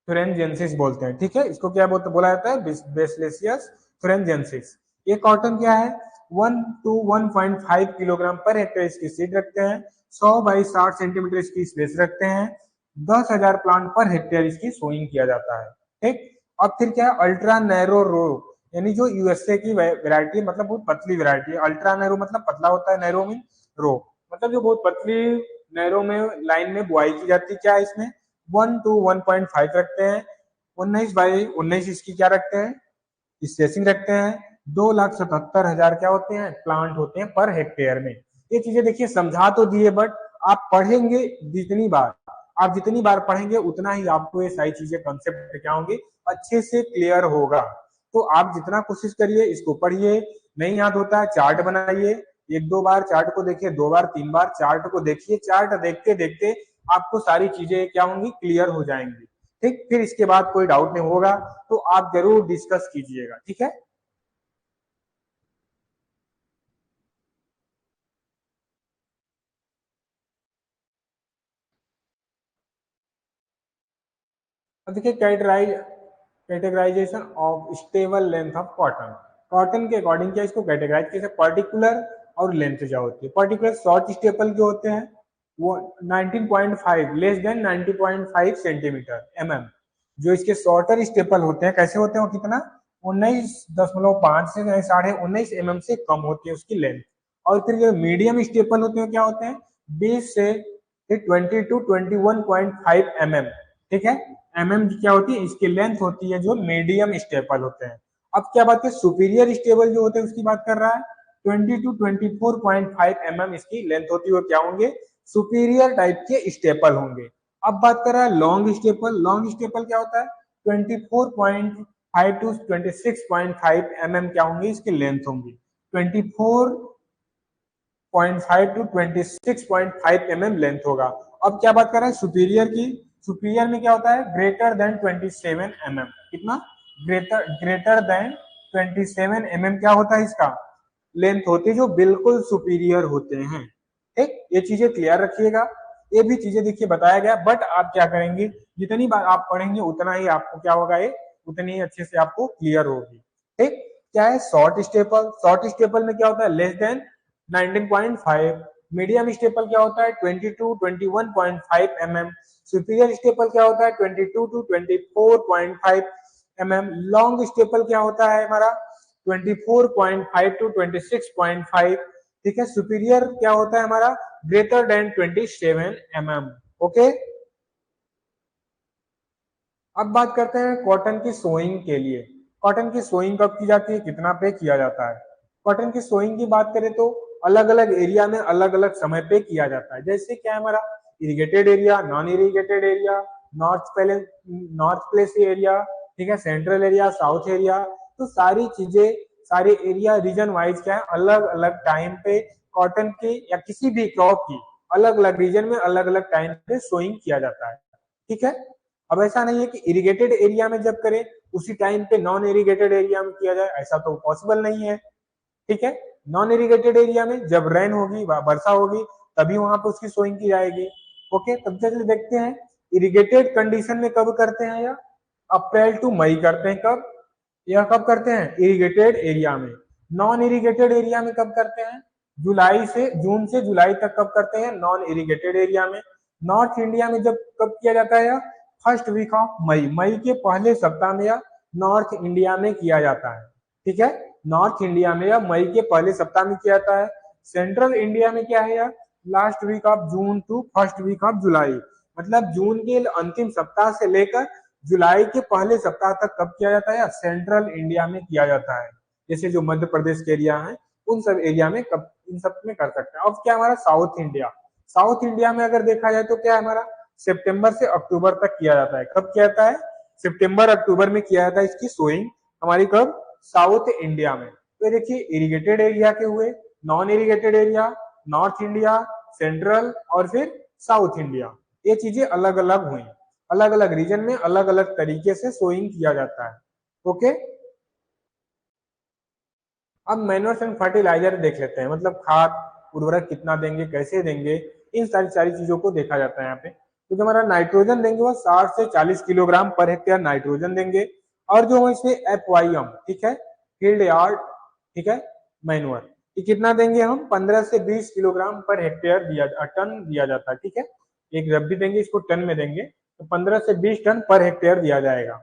फ्रेंजेंसिस बोलते हैं, ठीक है। इसको क्या बोलते बोला जाता है बेसिलियस फ्रेंजेंसिस। ये कॉटन क्या है 1 टू 1.5 किलोग्राम पर हेक्टेयर इसकी सीड रखते हैं। 100 बाई 60 सेंटीमीटर इसकी स्पेस रखते हैं। 10,000 प्लांट पर हेक्टेयर इसकी सोइंग किया जाता है, ठीक। अब फिर क्या है अल्ट्रा नैरो रो, यानी जो यूएसए की वैरायटी मतलब बहुत पतली वैरायटी है। अल्ट्रा नैरो मतलब पतला होता है, नैरो मीन रो मतलब जो बहुत पतली नैरो में लाइन में बुआई की जाती है। क्या है इसमें 1 टू 1.5 रखते हैं। 19 बाई 19 इसकी क्या रखते हैं स्पेसिंग रखते हैं। 2,77,000 क्या होते हैं प्लांट होते हैं पर हेक्टेयर में। ये चीजें देखिए समझा तो दिए, बट आप पढ़ेंगे जितनी बार, आप जितनी बार पढ़ेंगे उतना ही आपको ये सारी चीजें कंसेप्ट क्या होंगे अच्छे से क्लियर होगा। तो आप जितना कोशिश करिए इसको पढ़िए। नहीं याद होता है चार्ट बनाइए, 1-2 बार चार्ट को देखिए, 2 बार 3 बार चार्ट को देखिए। चार्ट देखते देखते आपको सारी चीजें क्या होंगी क्लियर हो जाएंगी, ठीक। फिर इसके बाद कोई डाउट नहीं होगा तो आप जरूर डिस्कस कीजिएगा, ठीक है। अब देखिए categorisation of stable length of cotton. Cotton के अकॉर्डिंग क्या इसको कैटेगराइज कैसे, पर्टिकुलर और लेंथ जो होती है। पर्टिकुलर शॉर्ट स्टेपल जो होते हैं वो 19.5 लेस देन 90.5 सेंटीमीटर जो इसके शॉर्टर स्टेपल होते हैं कैसे होते हैं, वो कितना 19.5 से 19.5 से कम होती है उसकी लेंथ। और फिर जो मीडियम स्टेपल होते हैं क्या होते हैं 20 से 20 टू 21.5 ठीक है। क्या होती है इसकी लेंथ होती है जो मीडियम स्टेपल होते हैं। अब क्या बात है सुपीरियर स्टेबल जो होते हैं उसकी बात कर रहा है 20 टू 24.5 इसकी लेंथ होती है, वो क्या होंगे सुपीरियर टाइप के स्टेपल होंगे। अब बात कर रहा है लॉन्ग स्टेपल। लॉन्ग स्टेपल क्या होता है 24.5 टू 26.5 क्या होंगी इसकी लेंथ होंगी। 24.5 टू 26.5 लेंथ होगा। अब क्या बात कर रहे हैं सुपीरियर की। सुपीरियर में क्या होता है ग्रेटर देन 27 कितना ग्रेटर देन 27 क्या होता है इसका लेंथ होती है जो बिल्कुल सुपीरियर होते हैं। ठीक, ये चीजें क्लियर रखिएगा। ये भी चीजें देखिए बताया गया, बट आप क्या करेंगे जितनी बार आप पढ़ेंगे उतना ही आपको क्या होगा ये उतनी ही अच्छे से आपको क्लियर होगी। ठीक, क्या है शॉर्ट स्टेपल। शॉर्ट स्टेपल में क्या होता है लेस देन 19.5। मीडियम स्टेपल क्या होता है 20 टू 21.5 सुपीरियर स्टेपल क्या होता है 22 टू 24.5 लॉन्ग स्टेपल क्या होता है हमारा 24.5 टू 26.5। ठीक है, सुपीरियर क्या होता है हमारा ग्रेटर देन 27 ओके। अब बात करते हैं कॉटन की सोइंग के लिए। कॉटन की सोइंग कब की जाती है, कितना पे किया जाता है। कॉटन की सोइंग की बात करें तो अलग अलग एरिया में अलग अलग समय पे किया जाता है। जैसे क्या है हमारा irrigated area, non irrigated area, north place area, ठीक है, सेंट्रल एरिया, साउथ एरिया। तो सारी चीजें सारे एरिया रीजन वाइज क्या है अलग अलग टाइम पे कॉटन की या किसी भी क्रॉप की अलग अलग रीजन में अलग अलग टाइम पे सोइंग किया जाता है। ठीक है, अब ऐसा नहीं है कि इरिगेटेड एरिया में जब करें उसी टाइम पे नॉन इरिगेटेड एरिया में किया जाए, ऐसा तो पॉसिबल नहीं है। ठीक है, नॉन इरिगेटेड एरिया में जब रेन होगी वर्षा होगी तभी वहां पे उसकी सोइंग की जाएगी। ओके, तब चलिए देखते हैं इरिगेटेड कंडीशन में कब करते हैं या अप्रैल टू मई करते हैं। कब यह कब करते हैं इरिगेटेड एरिया में। नॉन इरिगेटेड एरिया में कब करते हैं जून से जुलाई तक कब करते हैं नॉन इरिगेटेड एरिया में। नॉर्थ इंडिया में जब कब किया जाता है फर्स्ट वीक ऑफ मई, मई के पहले सप्ताह में या नॉर्थ इंडिया में किया जाता है। ठीक है, नॉर्थ इंडिया में या मई के पहले सप्ताह में किया जाता है। सेंट्रल इंडिया में क्या है यार last week of June to first week of July, मतलब जून के अंतिम सप्ताह से लेकर जुलाई के पहले सप्ताह तक कब किया जाता है सेंट्रल इंडिया में किया जाता है। जैसे जो मध्य प्रदेश के एरिया है उन सब एरिया में कब इन सब में कर सकते हैं। अब क्या हमारा साउथ इंडिया, साउथ इंडिया में अगर देखा जाए तो क्या हमारा सितंबर से अक्टूबर तक किया जाता है। कब किया जाता है सितंबर अक्टूबर में किया जाता है इसकी सोइंग हमारी कब साउथ इंडिया में। तो देखिए इरिगेटेड एरिया के हुए, non irrigated area, north India, central और फिर साउथ इंडिया, ये चीजें अलग अलग हुई। अलग अलग रीजन में अलग अलग तरीके से सोइंग किया जाता है। ओके, अब मैन्योर्स एंड फर्टिलाइजर देख लेते हैं, मतलब खाद उर्वरक कितना देंगे कैसे देंगे, इन सारी सारी चीजों को देखा जाता है यहाँ पे। तो जो हमारा नाइट्रोजन देंगे वो 60 से 40 किलोग्राम पर हेक्टेयर नाइट्रोजन देंगे। और जो हम इसमें FYM, ठीक है, फील्ड यार्ड, ठीक है, मैनुअर, ये कितना देंगे हम 15 से 20 किलोग्राम पर हेक्टेयर टन दिया जाता है। ठीक है, एक जब भी देंगे इसको टन में देंगे तो 15 से 20 टन पर हेक्टेयर दिया जाएगा।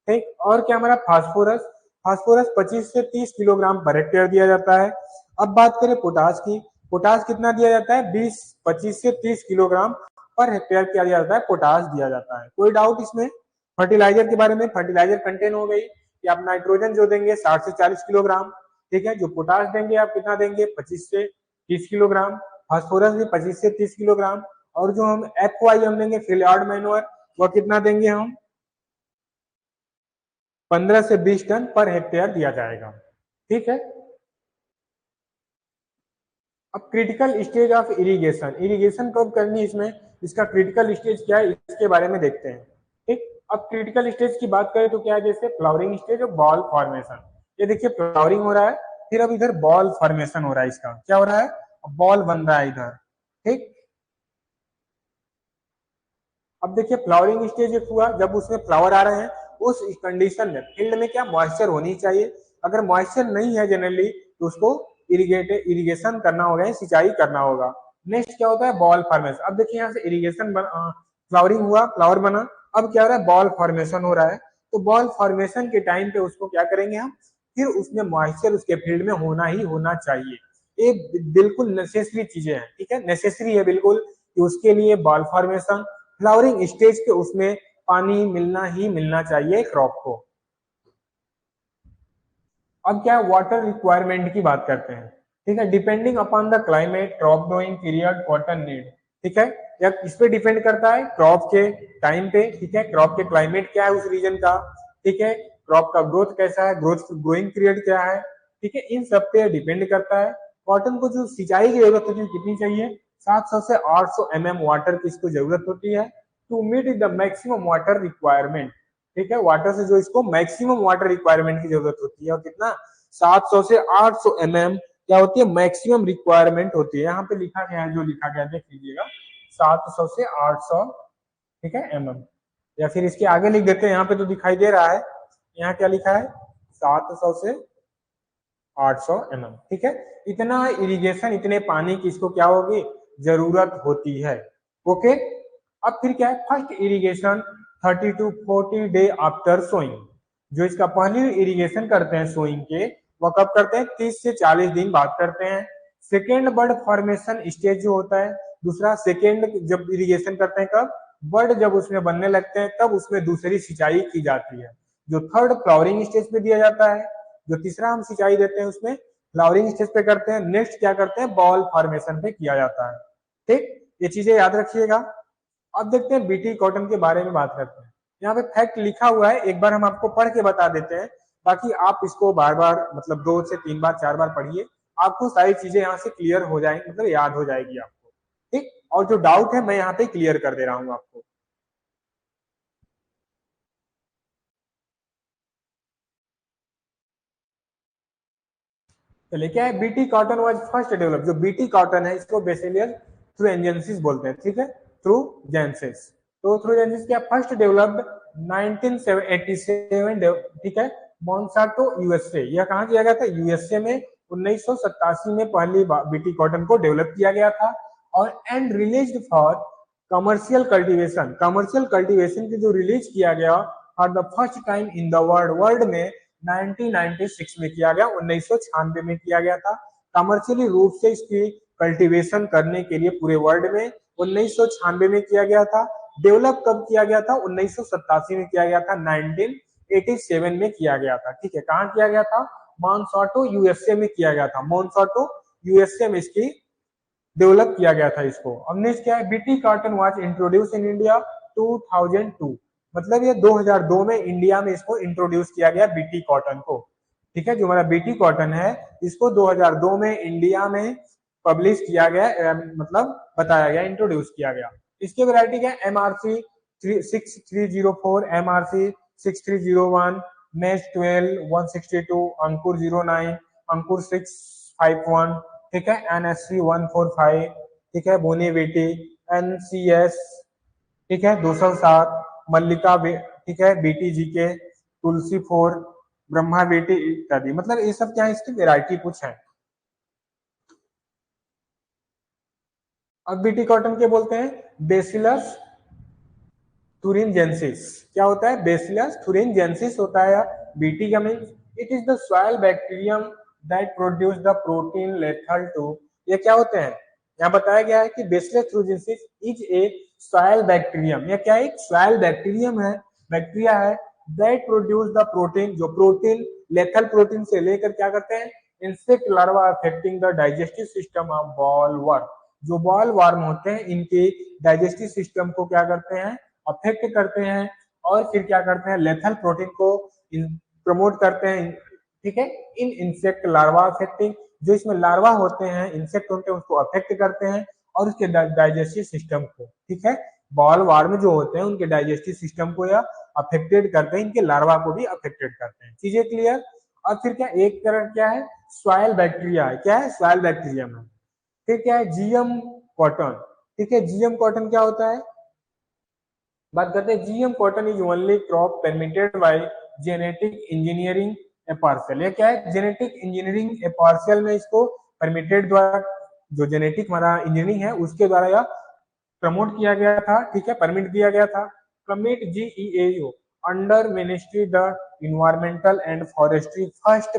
ठीक, और क्या हमारा फास्फोरस, फास्फोरस 25 से 30 किलोग्राम पर हेक्टेयर दिया जाता है। अब बात करें पोटास की, पोटास कितना दिया जाता है 25 से 30 किलोग्राम पर हेक्टेयर क्या दिया जाता है पोटास दिया जाता है। कोई डाउट इसमें। फर्टिलाइजर के बारे में, फर्टिलाइजर कंटेन हो गई कि आप नाइट्रोजन जो देंगे 60 से 40 किलोग्राम, ठीक है, जो पोटास देंगे आप कितना देंगे 25 से 30 किलोग्राम, फास्फोरस भी 25 से 30 किलोग्राम, और जो हम FYM देंगे फिलियार्ड मैनुअर वह कितना देंगे हम 15 से 20 टन पर हेक्टेयर दिया जाएगा। ठीक है, अब critical stage of irrigation, irrigation कब करनी है इसमें, इसका क्रिटिकल स्टेज क्या है इसके बारे में देखते हैं। ठीक, अब क्रिटिकल स्टेज की बात करें तो क्या है जैसे फ्लावरिंग स्टेज और बॉल फॉर्मेशन। ये देखिए फ्लावरिंग हो रहा है, फिर अब इधर बॉल फॉर्मेशन हो रहा है, इसका क्या हो रहा है बॉल बन रहा है इधर। ठीक, अब देखिए फ्लावरिंग स्टेज एक हुआ, जब उसमें फ्लावर आ रहे हैं उस कंडीशन में फील्ड में क्या मॉइस्चर होनी चाहिए। अगर मॉइस्चर नहीं है जनरली तो उसको इरिगेशन करना होगा, सिंचाई करना होगा। नेक्स्ट क्या होता है बॉल फॉर्मेशन। अब देखिए यहाँ से इरिगेशन फ्लावरिंग हुआ, फ्लावर बना, अब क्या हो रहा है बॉल फॉर्मेशन हो रहा है। तो बॉल फॉर्मेशन के टाइम पे उसको क्या करेंगे हम, फिर उसमें मॉइस्चर उसके फील्ड में होना ही होना चाहिए। ये बिल्कुल नेसेसरी चीजें हैं, ठीक है, नेसेसरी है बिल्कुल कि उसके लिए बॉल फॉर्मेशन फ्लावरिंग स्टेज पे उसमें पानी मिलना ही मिलना चाहिए क्रॉप को। अब क्या वाटर रिक्वायरमेंट की बात करते हैं, ठीक है। Depending upon the climate crop growing period cotton need, ठीक है, या इस पे डिपेंड करता है क्रॉप के टाइम पे, ठीक है, क्रॉप के क्लाइमेट क्या है उस रीजन का, ठीक है, क्रॉप का ग्रोथ कैसा है, ग्रोथ ग्रोइंग पीरियड क्या है, ठीक है, इन सब पे डिपेंड करता है। कॉटन को जो सिंचाई की जरूरत होती है कितनी चाहिए, 700 से 800 mm वाटर की इसको जरूरत होती है to meet the maximum water requirement, ठीक है, वाटर से जो इसको मैक्सिमम वाटर रिक्वायरमेंट की जरूरत होती है, और कितना 700 से 800 mm क्या होती है मैक्सिमम रिक्वायरमेंट होती है। यहाँ पे लिखा गया है, जो लिखा गया देख लीजिएगा, 700 से 800, ठीक है, mm, या फिर इसके आगे लिख देते हैं, यहाँ पे तो दिखाई दे रहा है, यहाँ क्या लिखा है 700 से 800 mm, ठीक है, इतना इरिगेशन इतने पानी की इसको क्या होगी जरूरत होती है। ओके, अब फिर क्या है first irrigation 30 to 40 day after sowing, जो इसका पहली इरिगेशन करते हैं सोइंग के वो कब करते हैं 30 से 40 दिन बाद करते हैं। सेकेंड बर्ड फॉर्मेशन स्टेज जो होता है, दूसरा सेकेंड जब इरिगेशन करते हैं कब, बर्ड जब उसमें बनने लगते हैं तब उसमें दूसरी सिंचाई की जाती है। जो थर्ड फ्लावरिंग स्टेज पे दिया जाता है, जो तीसरा हम सिंचाई देते हैं उसमें फ्लावरिंग स्टेज पे करते हैं। नेक्स्ट क्या करते हैं बॉल फॉर्मेशन पे किया जाता है, ठीक, ये चीजें याद रखिएगा। अब देखते हैं बीटी कॉटन के बारे में बात करते हैं। यहाँ पे फैक्ट लिखा हुआ है, एक बार हम आपको पढ़ के बता देते हैं, बाकी आप इसको बार बार मतलब 2 से 3 बार 4 बार पढ़िए, आपको सारी चीजें यहाँ से क्लियर हो जाएंगी, मतलब याद हो जाएगी आपको, ठीक। और जो डाउट है मैं यहाँ पे क्लियर कर दे रहा हूँ आपको। चलिए क्या है BT cotton was first develop, जो बीटी कॉटन है इसको बेसिलियस थ्रू एजेंसीज बोलते हैं, ठीक है, थ्रू जेंसिस। तो थ्रू जेंसिस क्या फर्स्ट डेवलप्ड 1987, ठीक है, मॉन्साटो यूएसए, यह कहाँ किया गया था यूएसए में 1987 में पहली बीटी कॉटन को डेवलप किया गया था। और and release for commercial cultivation की जो रिलीज किया गया for the first time in the world, world में 1996 में किया गया, 1996 में किया गया था कमर्शियली रूप से इसकी कल्टीवेशन करने के लिए पूरे वर्ल्ड में 1996 में किया गया था। डेवलप कब किया गया था 1987 में किया गया था, 1987 में किया गया था, ठीक है, कहाँ किया गया था मॉन्साटो यूएसए में किया गया था, मॉन्साटो यूएसए में इसकी डेवलप किया गया था इसको। अब नेक्स्ट क्या है BT cotton was introduce in India 2002, मतलब ये 2002 में इंडिया में इसको इंट्रोड्यूस किया गया बीटी कॉटन को, ठीक है, जो हमारा बीटी कॉटन है इसको 2002 में इंडिया में पब्लिश किया गया, मतलब बताया गया, इंट्रोड्यूस किया गया। इसकी वैरायटी क्या है एमआरसी 6304, एमआरसी 6301, नेस्ट 12 162, अंकुर 09, अंकुर 651, ठीक है, एनएससी 145, ठीक है, बोनी बेटी एनसीएस, ठीक है 207, मल्लिका ठीक है बीटी जीके, तुलसी 4, ब्रह्मा बेटी इत्यादि, मतलब ये सब क्या है इसकी वेराइटी कुछ है। अब बीटी कॉटन के बोलते हैं बेसिलस thuringiensis, क्या होता है बेसिलस thuringiensis होता है बीटी का means it is the soil bacterium that produce the protein lethal to, ये क्या होते हैं यहाँ बताया गया है कि Bacillus thuringiensis is a soil bacterium, यह क्या है एक सॉइल बैक्टीरियम है, बैक्टीरिया है दैट प्रोड्यूस द प्रोटीन, जो प्रोटीन लेथल प्रोटीन से लेकर क्या करते हैं insect larva affecting the digestive system of bollworm, जो बॉल वर्म होते हैं इनके डाइजेस्टिव सिस्टम को क्या करते हैं अफेक्ट करते हैं, और फिर क्या करते हैं लेथल प्रोटीन को प्रमोट करते हैं, ठीक है, इन इंसेक्ट लार्वा अफेक्टिंग, जो इसमें लार्वा होते हैं इंसेक्ट होते हैं उसको अफेक्ट करते हैं और उसके डाइजेस्टिव सिस्टम को, ठीक है, बॉल वार्म जो होते हैं उनके डाइजेस्टिव सिस्टम को या अफेक्टेड करते हैं, इनके लार्वा को भी अफेक्टेड करते हैं, चीजें क्लियर। और फिर क्या एक तरह क्या है सॉइल बैक्टीरिया है, क्या है सॉइल बैक्टीरिया में। फिर क्या है जीएम कॉटन, ठीक है, जीएम कॉटन क्या होता है बात करते हैं GM cotton is only crop permitted by genetic engineering A parcel. ये क्या है, जेनेटिक इंजीनियरिंग ए पार्सल में इसको परमिटेड द्वारा, जो जेनेटिक हमारा इंजीनियरिंग है उसके द्वारा यह प्रमोट किया गया था, ठीक है, परमिट दिया गया था। Commit GEAU under ministry the environmental and forestry first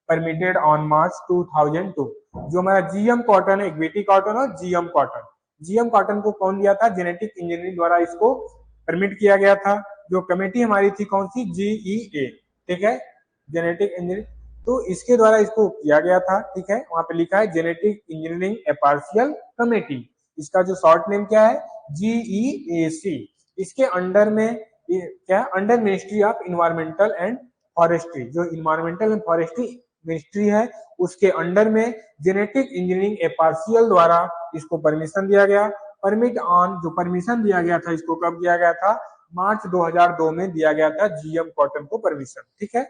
permitted on March 2002। जो हमारा जीएम कॉटन है, इक्विटी कॉटन और जीएम कॉटन, जीएम कॉटन को कौन दिया था, जेनेटिक इंजीनियरिंग द्वारा इसको परमिट किया गया था। जो कमेटी हमारी थी कौन सी, जीईए, ठीक है, जेनेटिक इंजीनियरिंग, तो इसके द्वारा इसको किया गया था, ठीक है, वहां पे लिखा है जेनेटिक इंजीनियरिंग ए पार्शियल कमेटी। इसका जो शॉर्ट नेम क्या है, जीईएसी। इसके अंडर में क्या, under ministry of environmental and forestry, जो इन्वायरमेंटल एंड फॉरेस्ट्री मिनिस्ट्री है उसके अंडर में जेनेटिक इंजीनियरिंग ए पार्शियल द्वारा इसको परमिशन दिया गया। परमिट ऑन, जो परमिशन दिया गया था इसको कब दिया गया था, मार्च 2002 में दिया गया था जीएम कॉटन को परमिशन, ठीक है।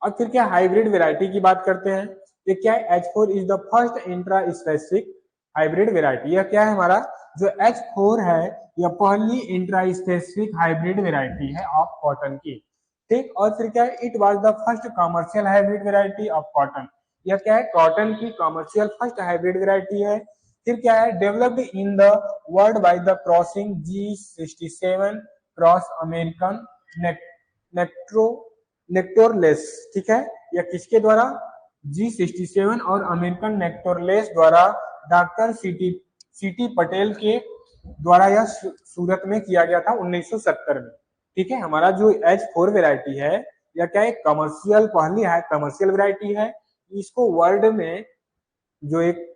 अब फिर क्या हाइब्रिड वेराइटी की बात करते हैं। ये क्या है, H4 is the first intra specific hybrid variety. यह क्या है हमारा, जो H4 है यह पहली इंट्रा स्पेसिफिक हाइब्रिड वेराइटी है ऑफ कॉटन की, ठीक। और फिर क्या है, it was the first commercial hybrid variety of cotton. यह क्या है, कॉटन की कमर्शियल फर्स्ट हाइब्रिड वेराइटी है। फिर क्या है, developed in the world by the crossing G67 cross American नेक्ट्रो नेक्टोरलेस, ठीक है, या किसके द्वारा, G67 और अमेरिकन नेक्टोरलेस द्वारा डॉक्टर सीटी पटेल के द्वारा यह सूरत में किया गया था 1970 में, ठीक है। हमारा जो H4 वेराइटी है यह क्या है, कमर्शियल, पहली है कमर्शियल वेराइटी है। इसको वर्ल्ड में, जो एक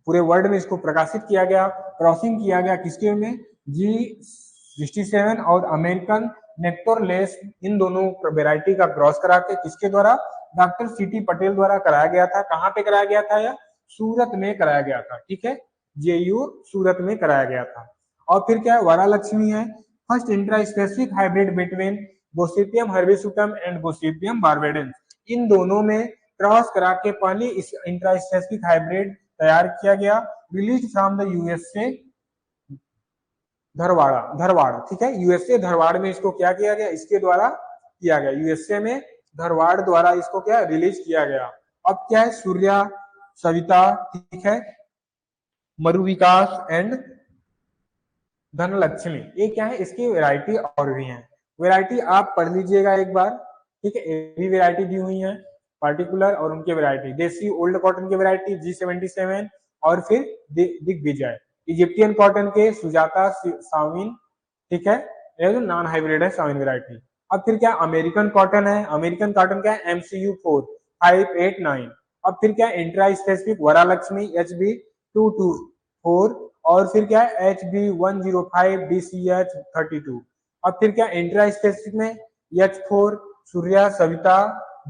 पूरे वर्ल्ड में इसको प्रकाशित किया गया, क्रॉसिंग किया गया किसके में, G67 और अमेरिकन नेक्टोरलेस, इन दोनों वेराइटी का क्रॉस करा के किसके द्वारा, डॉक्टर सीटी पटेल द्वारा कराया गया था। कहाँ पे कराया गया था, यह सूरत में कराया गया था, ठीक है, जेयू सूरत में कराया गया था। और फिर क्या है, वरा लक्ष्मी है, first intra specific hybrid between Gossypium hirsutum and Gossypium barbadense. इन दोनों में क्रॉस करा के पहली इस इंट्रा स्पेसिफिक हाइब्रिड तैयार किया गया, release from the USA Dharwar, ठीक है, यूएसए धरवाड़ में इसको क्या किया गया, इसके द्वारा किया गया, यूएसए में धरवाड़ द्वारा इसको क्या रिलीज किया गया। अब क्या है, सूर्या सविता, ठीक है, मरु विकास एंड धनलक्ष्मी, ये क्या है, इसकी वेराइटी और भी है। वेराइटी आप पढ़ लीजिएगा एक बार, ठीक है, ये भी वेराइटी दी हुई है पार्टिकुलर, और उनके वेराइटी देसी ओल्ड कॉटन की वेराइटी G77, और फिर दिग्विजय, इजिप्टियन कॉटन के सुजाता साविन, ठीक है, ये जो नॉन हाइब्रिड है साविन वेराइटी। अब फिर क्या अमेरिकन कॉटन है, अमेरिकन कॉटन क्या है, MCU4 589। अब फिर क्या इंट्रा स्पेसिफिक वरा लक्ष्मी HB224, और फिर क्या है HB105 DCH32। अब फिर क्या इंट्रा स्पेसिफिक में H4 सूर्या सविता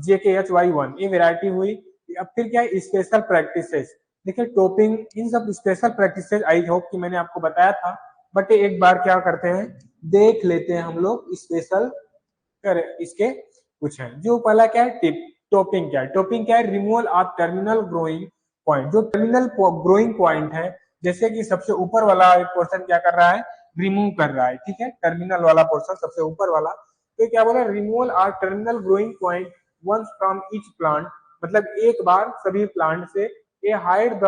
JKHY1, ये वेराइटी हुई। अब फिर क्या है स्पेशल प्रैक्टिसेस, देखिए टोपिंग, इन सब स्पेशल प्रैक्टिसेस आई होप कि मैंने आपको बताया था, बट एक बार क्या करते हैं, देख लेते हैं हम लोग स्पेशल कर इसके कुछ है। जो पहला क्या है, टिप टोपिंग क्या है, टोपिंग क्या है, removal of terminal growing point. जो टर्मिनल ग्रोइंग पॉइंट है, जैसे कि सबसे ऊपर वाला एक पोर्शन क्या कर रहा है, रिमूव कर रहा है, ठीक है, टर्मिनल वाला पोर्शन सबसे ऊपर वाला, तो क्या बोला, removal of terminal growing point once from each plant, मतलब एक बार सभी प्लांट से, a height the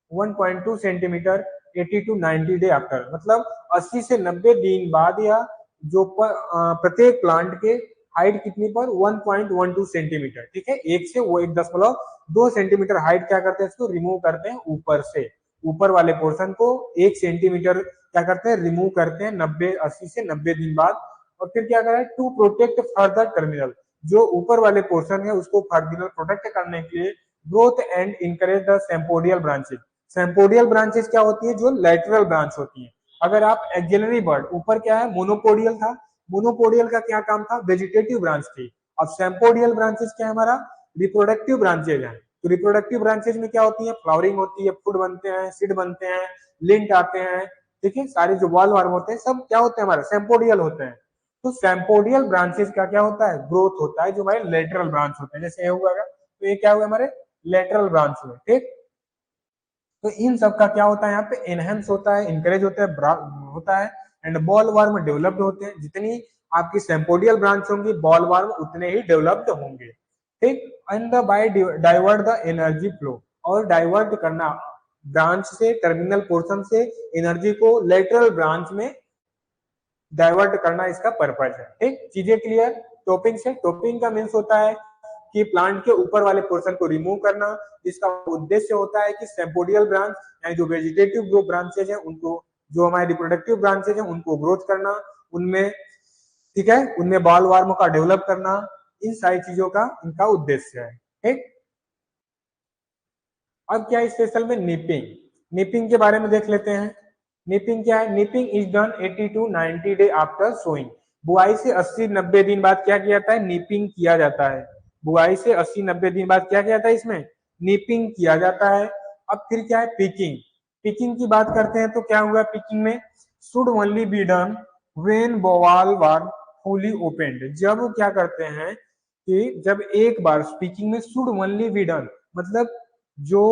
1.2 centimetre 80 to 90 day after, मतलब 80 से 90 दिन बाद, या जो प्रत्येक प्लांट के हाइट कितनी पर 1.12 सेंटीमीटर, ठीक है, एक से वो 1.2 सेंटीमीटर हाइट क्या करते हैं, इसको रिमूव करते हैं ऊपर से, ऊपर वाले पोर्शन को 1 सेंटीमीटर क्या करते हैं, रिमूव करते हैं 80 से 90 दिन बाद। और फिर क्या करें, टू प्रोटेक्ट फर्दर टर्मिनल, जो ऊपर वाले पोर्शन है उसको फर्दर प्रोटेक्ट करने के लिए growth and encourage the sympodial branches. Sympodial branches क्या होती है, जो लेटरल ब्रांच होती है। अगर आप एक्सिलरी बर्ड, ऊपर क्या है मोनोपोडियल था, मोनोपोडियल का क्या काम था, वेजिटेटिव ब्रांच थी। अब सेम्पोडियल ब्रांचेस क्या है हमारा, रिप्रोडक्टिव ब्रांचेज है। तो रिप्रोडक्टिव ब्रांचेज में क्या होती है, फ्लावरिंग होती है, फूड बनते हैं, सीड बनते हैं, लिंट आते हैं, ठीक है, सारे जो बॉल वार्म होते हैं सब क्या होते हैं, हमारे सेम्पोडियल होते हैं। तो सेम्पोडियल ब्रांचेस का क्या होता है, ग्रोथ होता है, जो हमारे लेटरल ब्रांच होते हैं, जैसे ये हुआ, तो ये क्या हुआ हमारे लेटरल ब्रांच हुए, ठीक। तो इन सब का क्या होता है यहाँ पे, एनहेंस होता है, इंकरेज होता है, होता है, एंड बॉल वार्म डेवलप्ड होते हैं। जितनी आपकी सेम्पोडियल ब्रांच होंगी, बॉल वार्म उतने ही डेवलप्ड होंगे, ठीक। And the by divert the energy flow, और डाइवर्ट करना ब्रांच से, टर्मिनल पोर्शन से एनर्जी को लेटरल ब्रांच में डाइवर्ट करना इसका पर्पज है, ठीक। चीजें क्लियर। टॉपिंग से, टॉपिंग का मीन्स होता है कि प्लांट के ऊपर वाले पोर्शन को रिमूव करना। इसका उद्देश्य होता है कि सेम्पोडियल ब्रांच यानी जो वेजिटेटिव ग्रो ब्रांचेज है उनको, जो हमारे रिप्रोडक्टिव ब्रांचेज है उनको ग्रोथ करना, उनमें, ठीक है, उनमें बाल वार्म का डेवलप करना, इन सारी चीजों का इनका उद्देश्य है, ठीक। अब क्या है स्पेशल में निपिंग, निपिंग के बारे में देख लेते हैं। निपिंग क्या है, nipping is done 80 to 90 day after sowing. बुआई से 80-90 दिन बाद क्या किया जाता है, निपिंग किया जाता है। बुआई से 80-90 दिन बाद क्या किया जाता है, इसमें निपिंग किया जाता है। अब फिर क्या है पिकिंग, पिकिंग की बात करते हैं तो क्या हुआ पिकिंग में, should only be done when boll were fully opened. जब क्या करते हैं कि जब एक बार पिकिंग में शुड ओनली बी डन, मतलब जो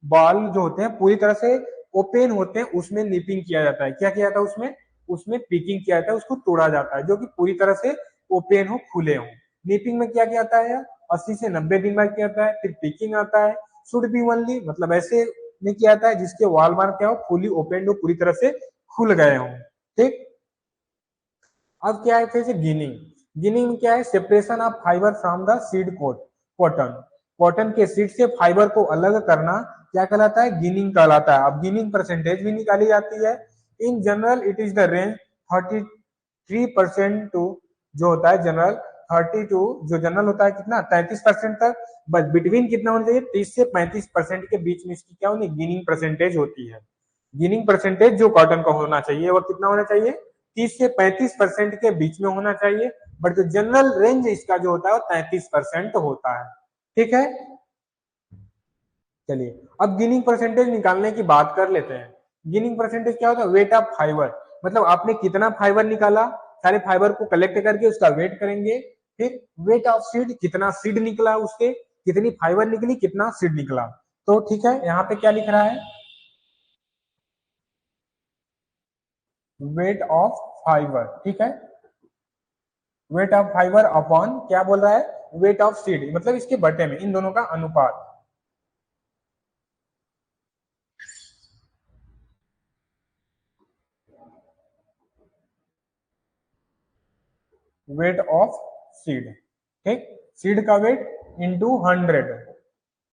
बाल जो होते हैं पूरी तरह से ओपन होते हैं उसमें निपिंग किया जाता है। क्या किया जाता है उसमें, उसमें पिकिंग किया जाता है, उसको तोड़ा जाता है जो कि पूरी तरह से ओपन हो, खुले हो। निपिंग में क्या किया जाता है, 80 से 90 दिन बाद किया जाता है। फिर पिकिंग आता है, शुड बी ओनली, मतलब ऐसे में किया जाता है जिसके वाल मार क्या हो, फुली ओपन हो, पूरी तरह से खुल गए हो, ठीक। अब क्या है फिर से गिनिंग, गिनिंग में क्या है, separation of fibre from the seed coat, cotton, cotton के सीड से फाइबर को अलग करना क्या कहलाता है, गिनिंग कहलाता है। अब गिनिंग परसेंटेज भी निकाली जाती है। In general it is the range 33% to, जो होता है जनरल 32, जो जनरल होता है कितना 33% तक, बस बिटवीन कितना होना चाहिए, 30 से 35% के बीच में इसकी क्या होनी, गिनिंग परसेंटेज होती है। गिनिंग परसेंटेज जो कॉटन का होना चाहिए वो कितना होना चाहिए, 30 से 35% के बीच में होना चाहिए। बट जो जनरल रेंज इसका जो होता है वो 33% होता है, ठीक है। चलिए अब गिनिंग परसेंटेज निकालने की बात कर लेते हैं। गिनिंग परसेंटेज क्या होता है, वेट ऑफ फाइबर, मतलब आपने कितना फाइबर निकाला, सारे फाइबर को कलेक्ट करके उसका वेट करेंगे। फिर वेट ऑफ सीड, कितना सीड निकला उसके, कितनी फाइबर निकली, कितना सीड निकला। तो ठीक है, यहाँ पे क्या लिख रहा है, वेट ऑफ फाइबर, ठीक है। वेट ऑफ फाइबर अपॉन क्या बोल रहा है, वेट ऑफ सीड, मतलब इसके बटे में, इन दोनों का अनुपात। वेट ऑफ सीड, ठीक, सीड का वेट इंटू 100,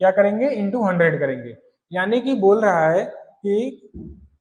क्या करेंगे, इंटू 100 करेंगे। यानी कि बोल रहा है कि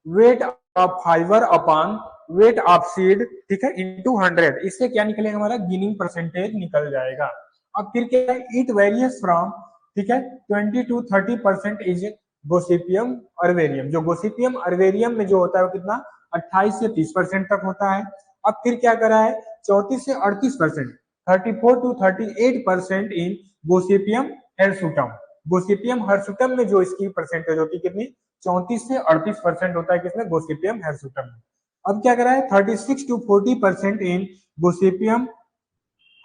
wait of fibre upon weight of seed, ठीक है, इंटू 100, इससे क्या निकलेगा, हमारा गिनिंग परसेंटेज निकल जाएगा। अब फिर क्या है, इट वेरियस फ्रॉम, ठीक है, 20 to 30% इज गोसिपियम अर्वेरियम। जो गोसिपियम अर्वेरियम में जो होता है वो कितना, 28 से 30% तक होता है। अब फिर क्या करा है, 34 से 38%, 34 to 38% इन गोसिपियम हेरसुटम। गोसिपियम हर्सुटम में जो इसकी परसेंटेज होती है कितनी, 34 से 38% होता है किसमें, गोसिपियम हेरसुटम में। अब क्या करा है, 36 to 40% in Gossypium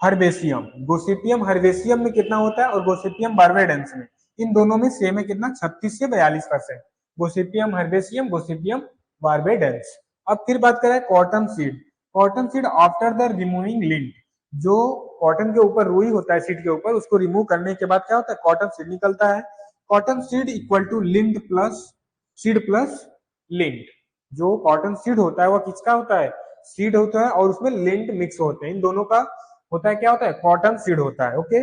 herbaceum. Gossypium हर्बेसियम में कितना होता है, और गोसिपियम बार्बेडेंस में, इन दोनों में सेम है कितना, 36 से 42%। Gossypium herbaceum, Gossypium barbadense. अब फिर बात करें cotton seed, cotton seed after the removing lint, जो कॉटन के ऊपर रुई होता है सीड के ऊपर, उसको रिमूव करने के बाद क्या होता है, कॉटन सीड निकलता है। Cotton seed equal to lint plus seed plus lint. जो कॉटन सीड होता है वो किसका होता है, सीड होता है, और उसमें लिंट मिक्स होते हैं, इन दोनों का होता है, क्या होता है, कॉटन सीड होता है, ओके।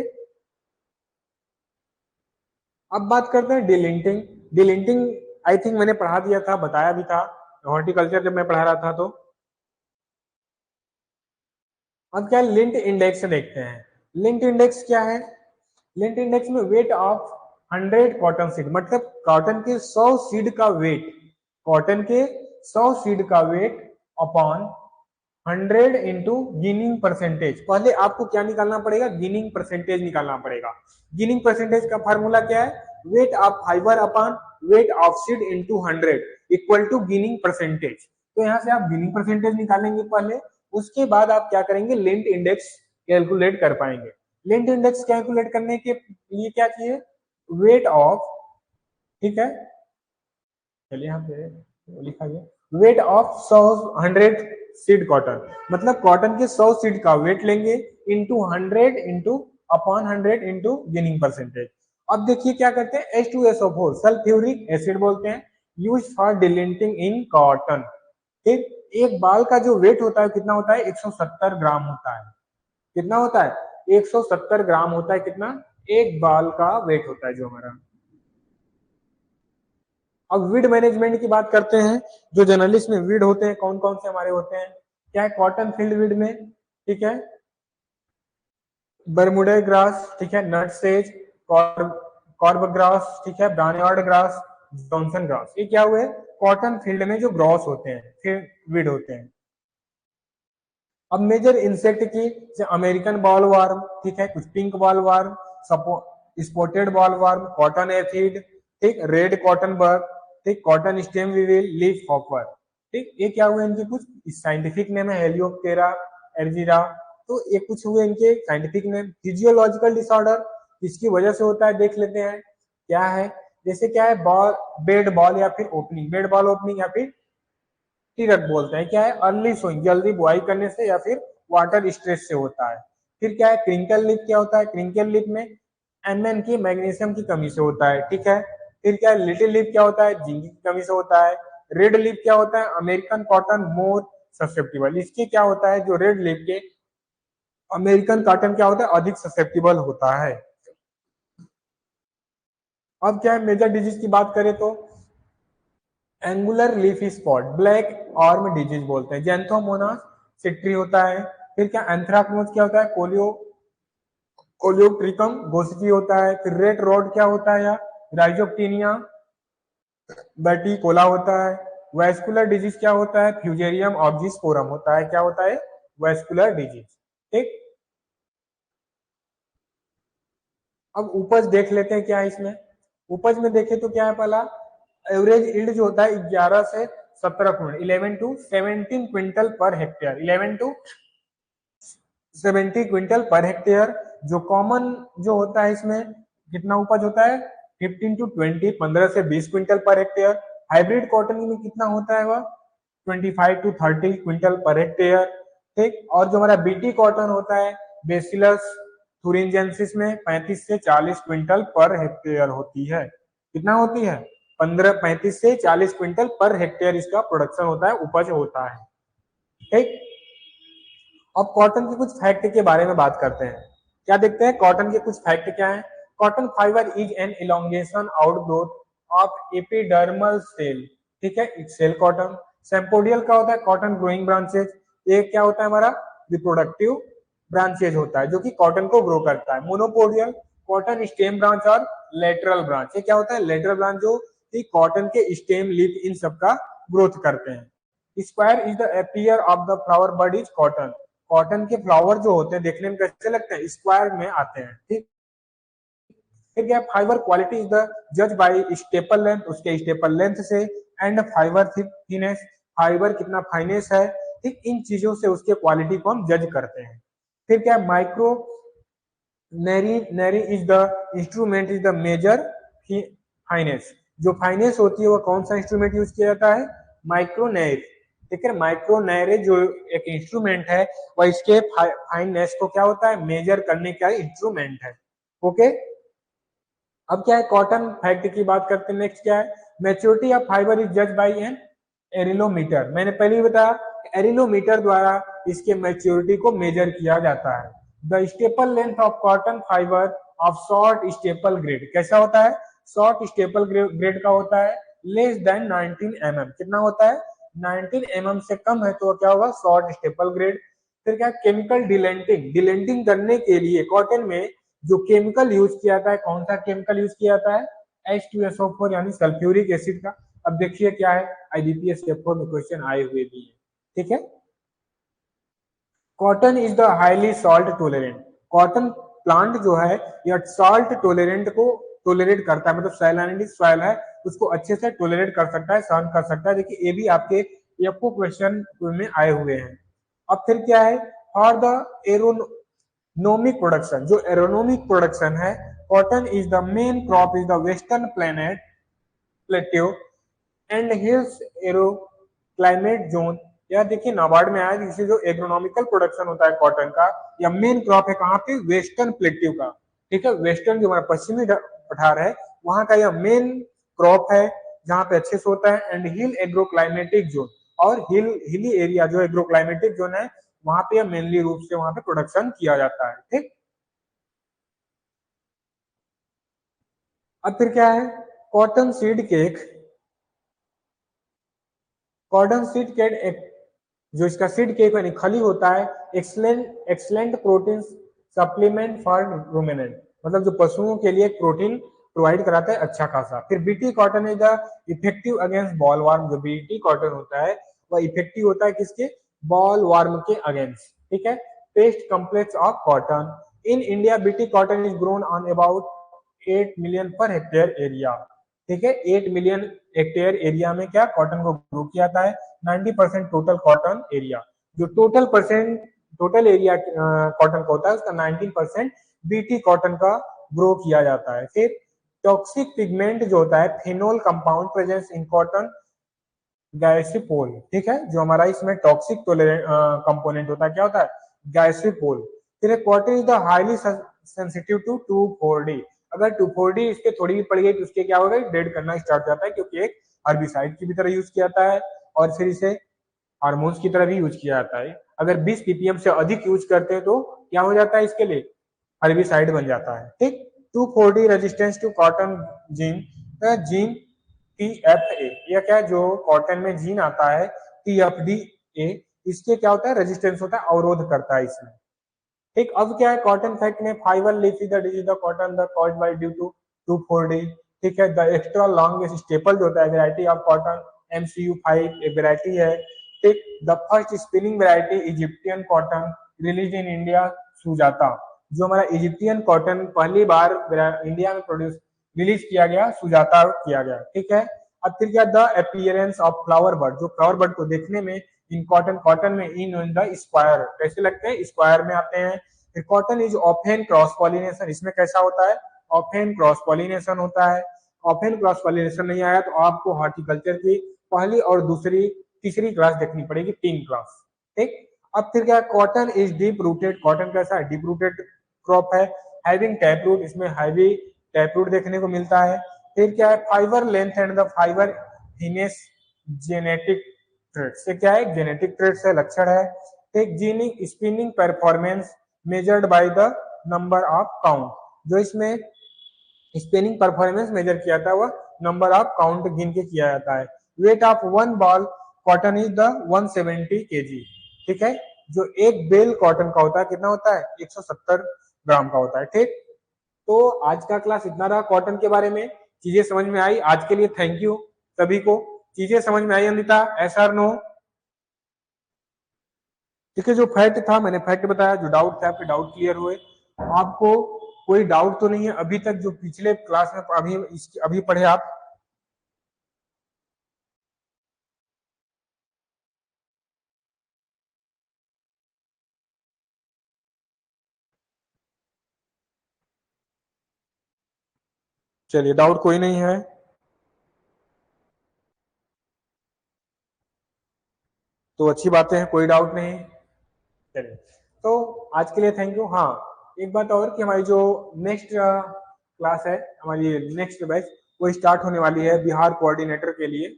अब बात करते हैं डिलिंटिंग, डिलिंटिंग आई थिंक मैंने पढ़ा दिया था, बताया भी था हॉर्टिकल्चर जब मैं पढ़ा रहा था तो। अब क्या लिंट इंडेक्स देखते हैं। लिंट इंडेक्स क्या है, लिंट इंडेक्स में वेट ऑफ 100 कॉटन सीड, मतलब कॉटन के 100 सीड का वेट, कॉटन के 100 सीड का weight upon 100 into ginning percentage. पहले आपको क्या निकालना पड़ेगा, गिनिंग परसेंटेज निकालना पड़ेगा। गिनिंग परसेंटेज का फार्मूला क्या है, weight of fibre upon weight of seed into 100 equal to ginning percentage. तो यहाँ से आप गिनिंग परसेंटेज निकालेंगे पहले, उसके बाद आप क्या करेंगे, लिंट इंडेक्स कैलकुलेट कर पाएंगे। लिंट इंडेक्स कैलकुलेट करने के लिए क्या चाहिए, वेट ऑफ, ठीक है, चलिए यहाँ पे वो लिखा गया वेट ऑफ 100 सीड कॉटन, मतलब कॉटन के 100 सीड का वेट लेंगे into 100 into upon 100 into ginning percentage. अब देखिए क्या करते हैं, H2SO4 सल्फ्यूरिक एसिड बोलते हैं, यूज फॉर डिलिंटिंग इन कॉटन। ठीक, एक बाल का जो वेट होता है कितना होता है, 170 ग्राम होता है। कितना होता है, 170 ग्राम होता है। कितना, एक बाल का वेट होता है जो हमारा। अब वीड मैनेजमेंट की बात करते हैं, जो जर्नलिस्ट में वीड होते हैं कौन कौन से हमारे होते हैं, क्या है, कॉटन फील्ड वीड में, ठीक है, बर्मुडा ग्रास, ठीक है, नट सेज, कॉर्ब ग्रास, ठीक है, ब्रानियार्ड ग्रास, जॉनसन ग्रास, ये क्या हुए, कॉटन फील्ड में जो ग्रॉस होते हैं, फिर वीड होते हैं। अब मेजर इंसेक्ट की, जैसे अमेरिकन बॉल वार्म, ठीक है, कुछ pink ball warm, spotted ball warm, cotton aphid, ठीक, रेड कॉटन बर्ग, ठीक, cotton stem weevil, leaf hopper, ठीक, ये क्या हुए इनके कुछ साइंटिफिक नेम है, हेलियोप्टेरा एर्जिरा। तो ये कुछ हुए इनके साइंटिफिक नेम। फिजियोलॉजिकल डिसऑर्डर किसकी वजह से होता है देख लेते हैं, क्या है, जैसे क्या है, बॉल, बेड बॉल या फिर ओपनिंग, बेड बॉल ओपनिंग या फिर टीरक बोलते हैं, क्या है, अर्ली सोइंग, जल्दी बुआई करने से या फिर वाटर स्ट्रेस से होता है। फिर क्या है, क्रिंकल लिप, क्या होता है, क्रिंकल लिप में एमएन की, मैग्नीशियम की कमी से होता है, ठीक है। फिर क्या है, लिटिल लिप क्या होता है, जिंक की कमी से होता है। रेड लिप क्या होता है, अमेरिकन कॉटन मोर ससेप्टिबल, इसके क्या होता है, जो रेड लिप के अमेरिकन कॉटन क्या होता है, अधिक ससेप्टिबल होता है। अब क्या है, मेजर डिजीज की बात करें तो angular leafy spot, black arm disease बोलते हैं, जेंथोमोनास सिट्री होता है। फिर क्या, एंथ्राक्नोज क्या होता है, कोलियोट्रिकम गोसिटी होता है। फिर रेड रोड क्या होता है, या राइजोप्टीनिया बैटिकोला होता है। वेस्कुलर डिजीज क्या होता है, फ्यूजेरियम ऑक्जिस्पोरम होता है, क्या होता है, वेस्कुलर डिजीज, ठीक। अब उपज देख लेते हैं क्या है इसमें। उपज में देखें तो क्या है, पहला एवरेज यील्ड जो होता है 11 से 17 quintal, 11 to 17 quintal per hectare, 11 to 70 quintal per hectare. जो कॉमन जो होता है इसमें कितना उपज होता है, 15 टू 20, 15 से 20 quintal per hectare. Hybrid cotton में कितना होता है वह, 25 टू 30 क्विंटल पर हेक्टेयर, ठीक। और जो हमारा बीटी कॉटन होता है, बेसिलस thuringiensis में 35 से 40 क्विंटल पर हेक्टेयर होती है। कितना होती है, 35 से 40 क्विंटल पर हेक्टेयर इसका प्रोडक्शन होता है, उपज होता है, ठीक। अब कॉटन के कुछ फैक्ट के बारे में बात करते हैं, क्या देखते हैं, कॉटन के कुछ फैक्ट क्या है। Cotton fibre is an elongation outgrowth of epidermal cell, ठीक है, सेल कॉटन। सेम्पोडियल क्या होता है, कॉटन ग्रोइंग ब्रांचेज, ये क्या होता है हमारा, रिप्रोडक्टिव ब्रांचेज होता है जो कि कॉटन को ग्रो करता है। मोनोपोडियल, कॉटन स्टेम ब्रांच और लेटरल ब्रांच, ये क्या होता है, लेटरल ब्रांच जो कि कॉटन के स्टेम, लीफ, इन सब का ग्रोथ करते हैं। Square is the appear of the flower bud is cotton, cotton के फ्लावर जो होते हैं देखने में कैसे लगते हैं, स्क्वायर में आते हैं, ठीक। फिर क्या, फाइबर क्वालिटी इज द जज बाय स्टेपल लेंथ, उसके स्टेपल लेंथ से, एंड फाइबर थिकनेस, फाइबर कितना फाइनेस है, ठीक, इन चीजों से उसके क्वालिटी को हम जज करते हैं। फिर क्या, micronaire is the instrument is the measure fineness, जो फाइनेस होती है वो कौन सा इंस्ट्रूमेंट यूज किया जाता है, माइक्रोनैर, ठीक है। माइक्रोनैरे जो एक इंस्ट्रूमेंट है वह इसके फाइननेस को क्या होता है, मेजर करने का इंस्ट्रूमेंट है, ओके। अब क्या है, कॉटन फैक्ट की बात करते हैं, नेक्स्ट क्या है, मैच्योरिटी ऑफ फाइबर इज जज बाय एन एरिलोमीटर, मैंने पहले ही बताया एरिलोमीटर द्वारा इसके मैच्योरिटी को मेजर किया जाता है। The staple length of cotton fibre of short staple grade कैसा होता है, शॉर्ट स्टेपल ग्रेड का होता है, लेस देन 19 mm, कितना होता है, 19 mm से कम है तो क्या होगा, शॉर्ट स्टेपल ग्रेड। फिर क्या, केमिकल डिलेंटिंग, डिलेंटिंग करने के लिए कॉटन में जो केमिकल यूज किया जाता है, कौन सा केमिकल यूज किया जाता है, H2SO4 यानी सल्फ्यूरिक एसिड का। अब देखिए क्या है, IBPS पेपर में क्वेश्चन आए हुए भी है, ठीक है। Cotton is the highly salt tolerant, cotton plant जो है यह सॉल्ट टोलेरेंट को टोलेरेट करता है, मतलब सैलिनिटी सॉइल है उसको अच्छे से टोलेरेट कर सकता है, सहन कर सकता है। देखिए ये भी आपके आपको क्वेश्चन में आए हुए हैं। अब फिर क्या है, फॉर द एरोनोमिक प्रोडक्शन, जो एरोनोमिक प्रोडक्शन है, cotton is the main crop is the western planet plateau, and hills arrow climate zone, यह देखिए नाबार्ड में आया, जिससे जो एग्रोनॉमिकल प्रोडक्शन होता है कॉटन का, या मेन क्रॉप है कहाँ पे, वेस्टर्न प्लेट्यू का, ठीक है, वेस्टर्न जो हमारा पश्चिमी पठार है वहां का यह मेन क्रॉप है जहाँ पे अच्छे से होता है। एंड हिल एग्रोक्लाइमेटिक जोन, और हिली एरिया जो एग्रोक्लाइमेटिक जोन है वहां पे मेनली रूप से वहां पे प्रोडक्शन किया जाता है, ठीक। अब फिर क्या है, cotton seed cake, cotton seed cake एक जो इसका सीड केक यानी खली होता है, excellent excellent protein supplement for ruminant, मतलब जो पशुओं के लिए प्रोटीन प्रोवाइड कराता है अच्छा खासा। फिर BT cotton is the effective against ball warm, जो बीटी कॉटन होता है वह इफेक्टिव होता है किसके, बॉल वार्म के अगेंस्ट, ठीक है। Paste complex of cotton, in India BT cotton is grown on about 8 million per hectare area, ठीक है। 8 मिलियन हेक्टेयर एरिया में क्या कॉटन को ग्रो किया जाता है। 90% टोटल कॉटन एरिया, जो टोटल एरिया कॉटन का होता है उसका 19% बीटी कॉटन का ग्रो किया जाता है। फिर टॉक्सिक पिगमेंट जो होता है phenol compound presence in cotton gossypol, ठीक है, जो हमारा इसमें टॉक्सिक कंपोनेंट होता है क्या होता है, गैसिपोल। फिर cotton is the highly sensitive to 2,4-D, अगर 2,4-D इसके थोड़ी भी पड़ गई तो उसके क्या होगा, डेड करना स्टार्ट हो जाता है, क्योंकि एक हर्बिसाइड की भी तरह यूज किया जाता है और फिर इसे हार्मोन्स की तरह भी यूज किया जाता है। अगर 20 ppm से अधिक यूज करते हैं तो क्या हो जाता है इसके लिए, हर्बिसाइड बन जाता है, ठीक। 2,4-D resistance to cotton gene, gene TFA, यह क्या है, जो कॉटन में जीन आता है TFDA, इसके क्या होता है, रेजिस्टेंस होता है, अवरोध करता है इसमें, ठीक। अब क्या है कॉटन फैक्ट में, fibre leafy the disease the cotton the caused by due to 2,4-D, ठीक है। द एक्स्ट्रा लॉन्ग स्टेपल जो होता है वैरायटी ऑफ कॉटन MCU5 एक वैरायटी है, ठीक। The first spinning variety Egyptian cotton release in India Sujata, जो हमारा इजिप्टियन कॉटन पहली बार इंडिया में प्रोड्यूस रिलीज किया गया, सुजाता किया गया, ठीक है। अब फिर क्या, the appearance of flower bird, जो फ्लावर बर्ड को देखने में इन कॉटन में इन द स्क्वायर कैसे लगते हैं, स्क्वायर में आते हैं। फिर cotton is often cross pollination, इसमें कैसा होता है, ऑफेन क्रॉस पॉलिनेशन होता है। ऑफेन क्रॉस पॉलिनेशन नहीं आया तो आपको हॉर्टिकल्चर की पहली और दूसरी तीसरी क्लास देखनी पड़ेगी, 3 क्लास, ठीक। अब फिर क्या, cotton is deep rooted, cotton कैसा है, डीप रूटेड क्रॉप है। हैविंग टैप रूट, इसमें हैवी टैप रूट देखने को मिलता है। फिर क्या है, fibre length and the fibre thinness genetic trait, से क्या है, जेनेटिक ट्रेट से लक्षण है। एक जीनिक spinning performance measured by the number of count, जो इसमें स्पिनिंग परफॉर्मेंस मेजर किया था वह नंबर ऑफ काउंट गिन के किया जाता है। Weight of one ball cotton is the 170 kg, ठीक है। जो एक बेल कॉटन का होता है कितना होता है, 170 ग्राम का होता है, ठीक। तो आज का क्लास इतना रहा कॉटन के बारे में, चीजें समझ में आई, आज के लिए थैंक यू सभी को। चीजें समझ में आई अनिता, एस आर नो, ठीक है। जो फैक्ट था मैंने फैक्ट बताया, जो डाउट थे आपके डाउट क्लियर हुए, आपको कोई डाउट तो नहीं है अभी तक जो पिछले क्लास में अभी पढ़े आप। चलिए डाउट कोई नहीं है, तो अच्छी बातें हैं, कोई डाउट नहीं। चलिए, तो आज के लिए थैंक यू। हाँ, एक बात और कि हमारी जो नेक्स्ट क्लास है, हमारी नेक्स्ट बैच वो स्टार्ट होने वाली है बिहार कोऑर्डिनेटर के लिए,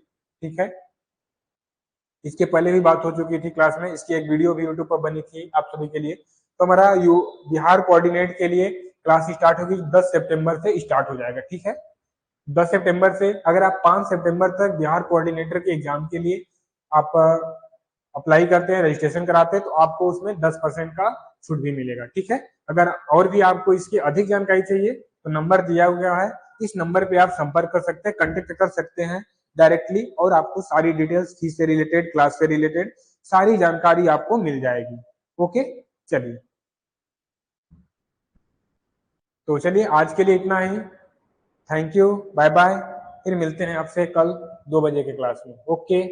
ठीक है। इसके पहले भी बात हो चुकी थी क्लास में, इसकी एक वीडियो भी यूट्यूब पर बनी थी आप सभी के लिए। तो हमारा बिहार कोऑर्डिनेट के लिए क्लास स्टार्ट होगी, 10 सितंबर से स्टार्ट हो जाएगा, ठीक है। 10 सितंबर से, अगर आप 5 सितंबर तक बिहार कोऑर्डिनेटर के एग्जाम के लिए आप अप्लाई करते हैं, रजिस्ट्रेशन कराते हैं, तो आपको उसमें 10% का छूट भी मिलेगा, ठीक है। अगर और भी आपको इसकी अधिक जानकारी चाहिए तो नंबर दिया गया है, इस नंबर पे आप संपर्क कर सकते हैं, कंटेक्ट कर सकते हैं डायरेक्टली, और आपको सारी डिटेल्स फीस से रिलेटेड, क्लास से रिलेटेड सारी जानकारी आपको मिल जाएगी। ओके, चलिए, तो चलिए आज के लिए इतना ही। थैंक यू, बाय बाय, फिर मिलते हैं आपसे कल 2 बजे के क्लास में। ओके।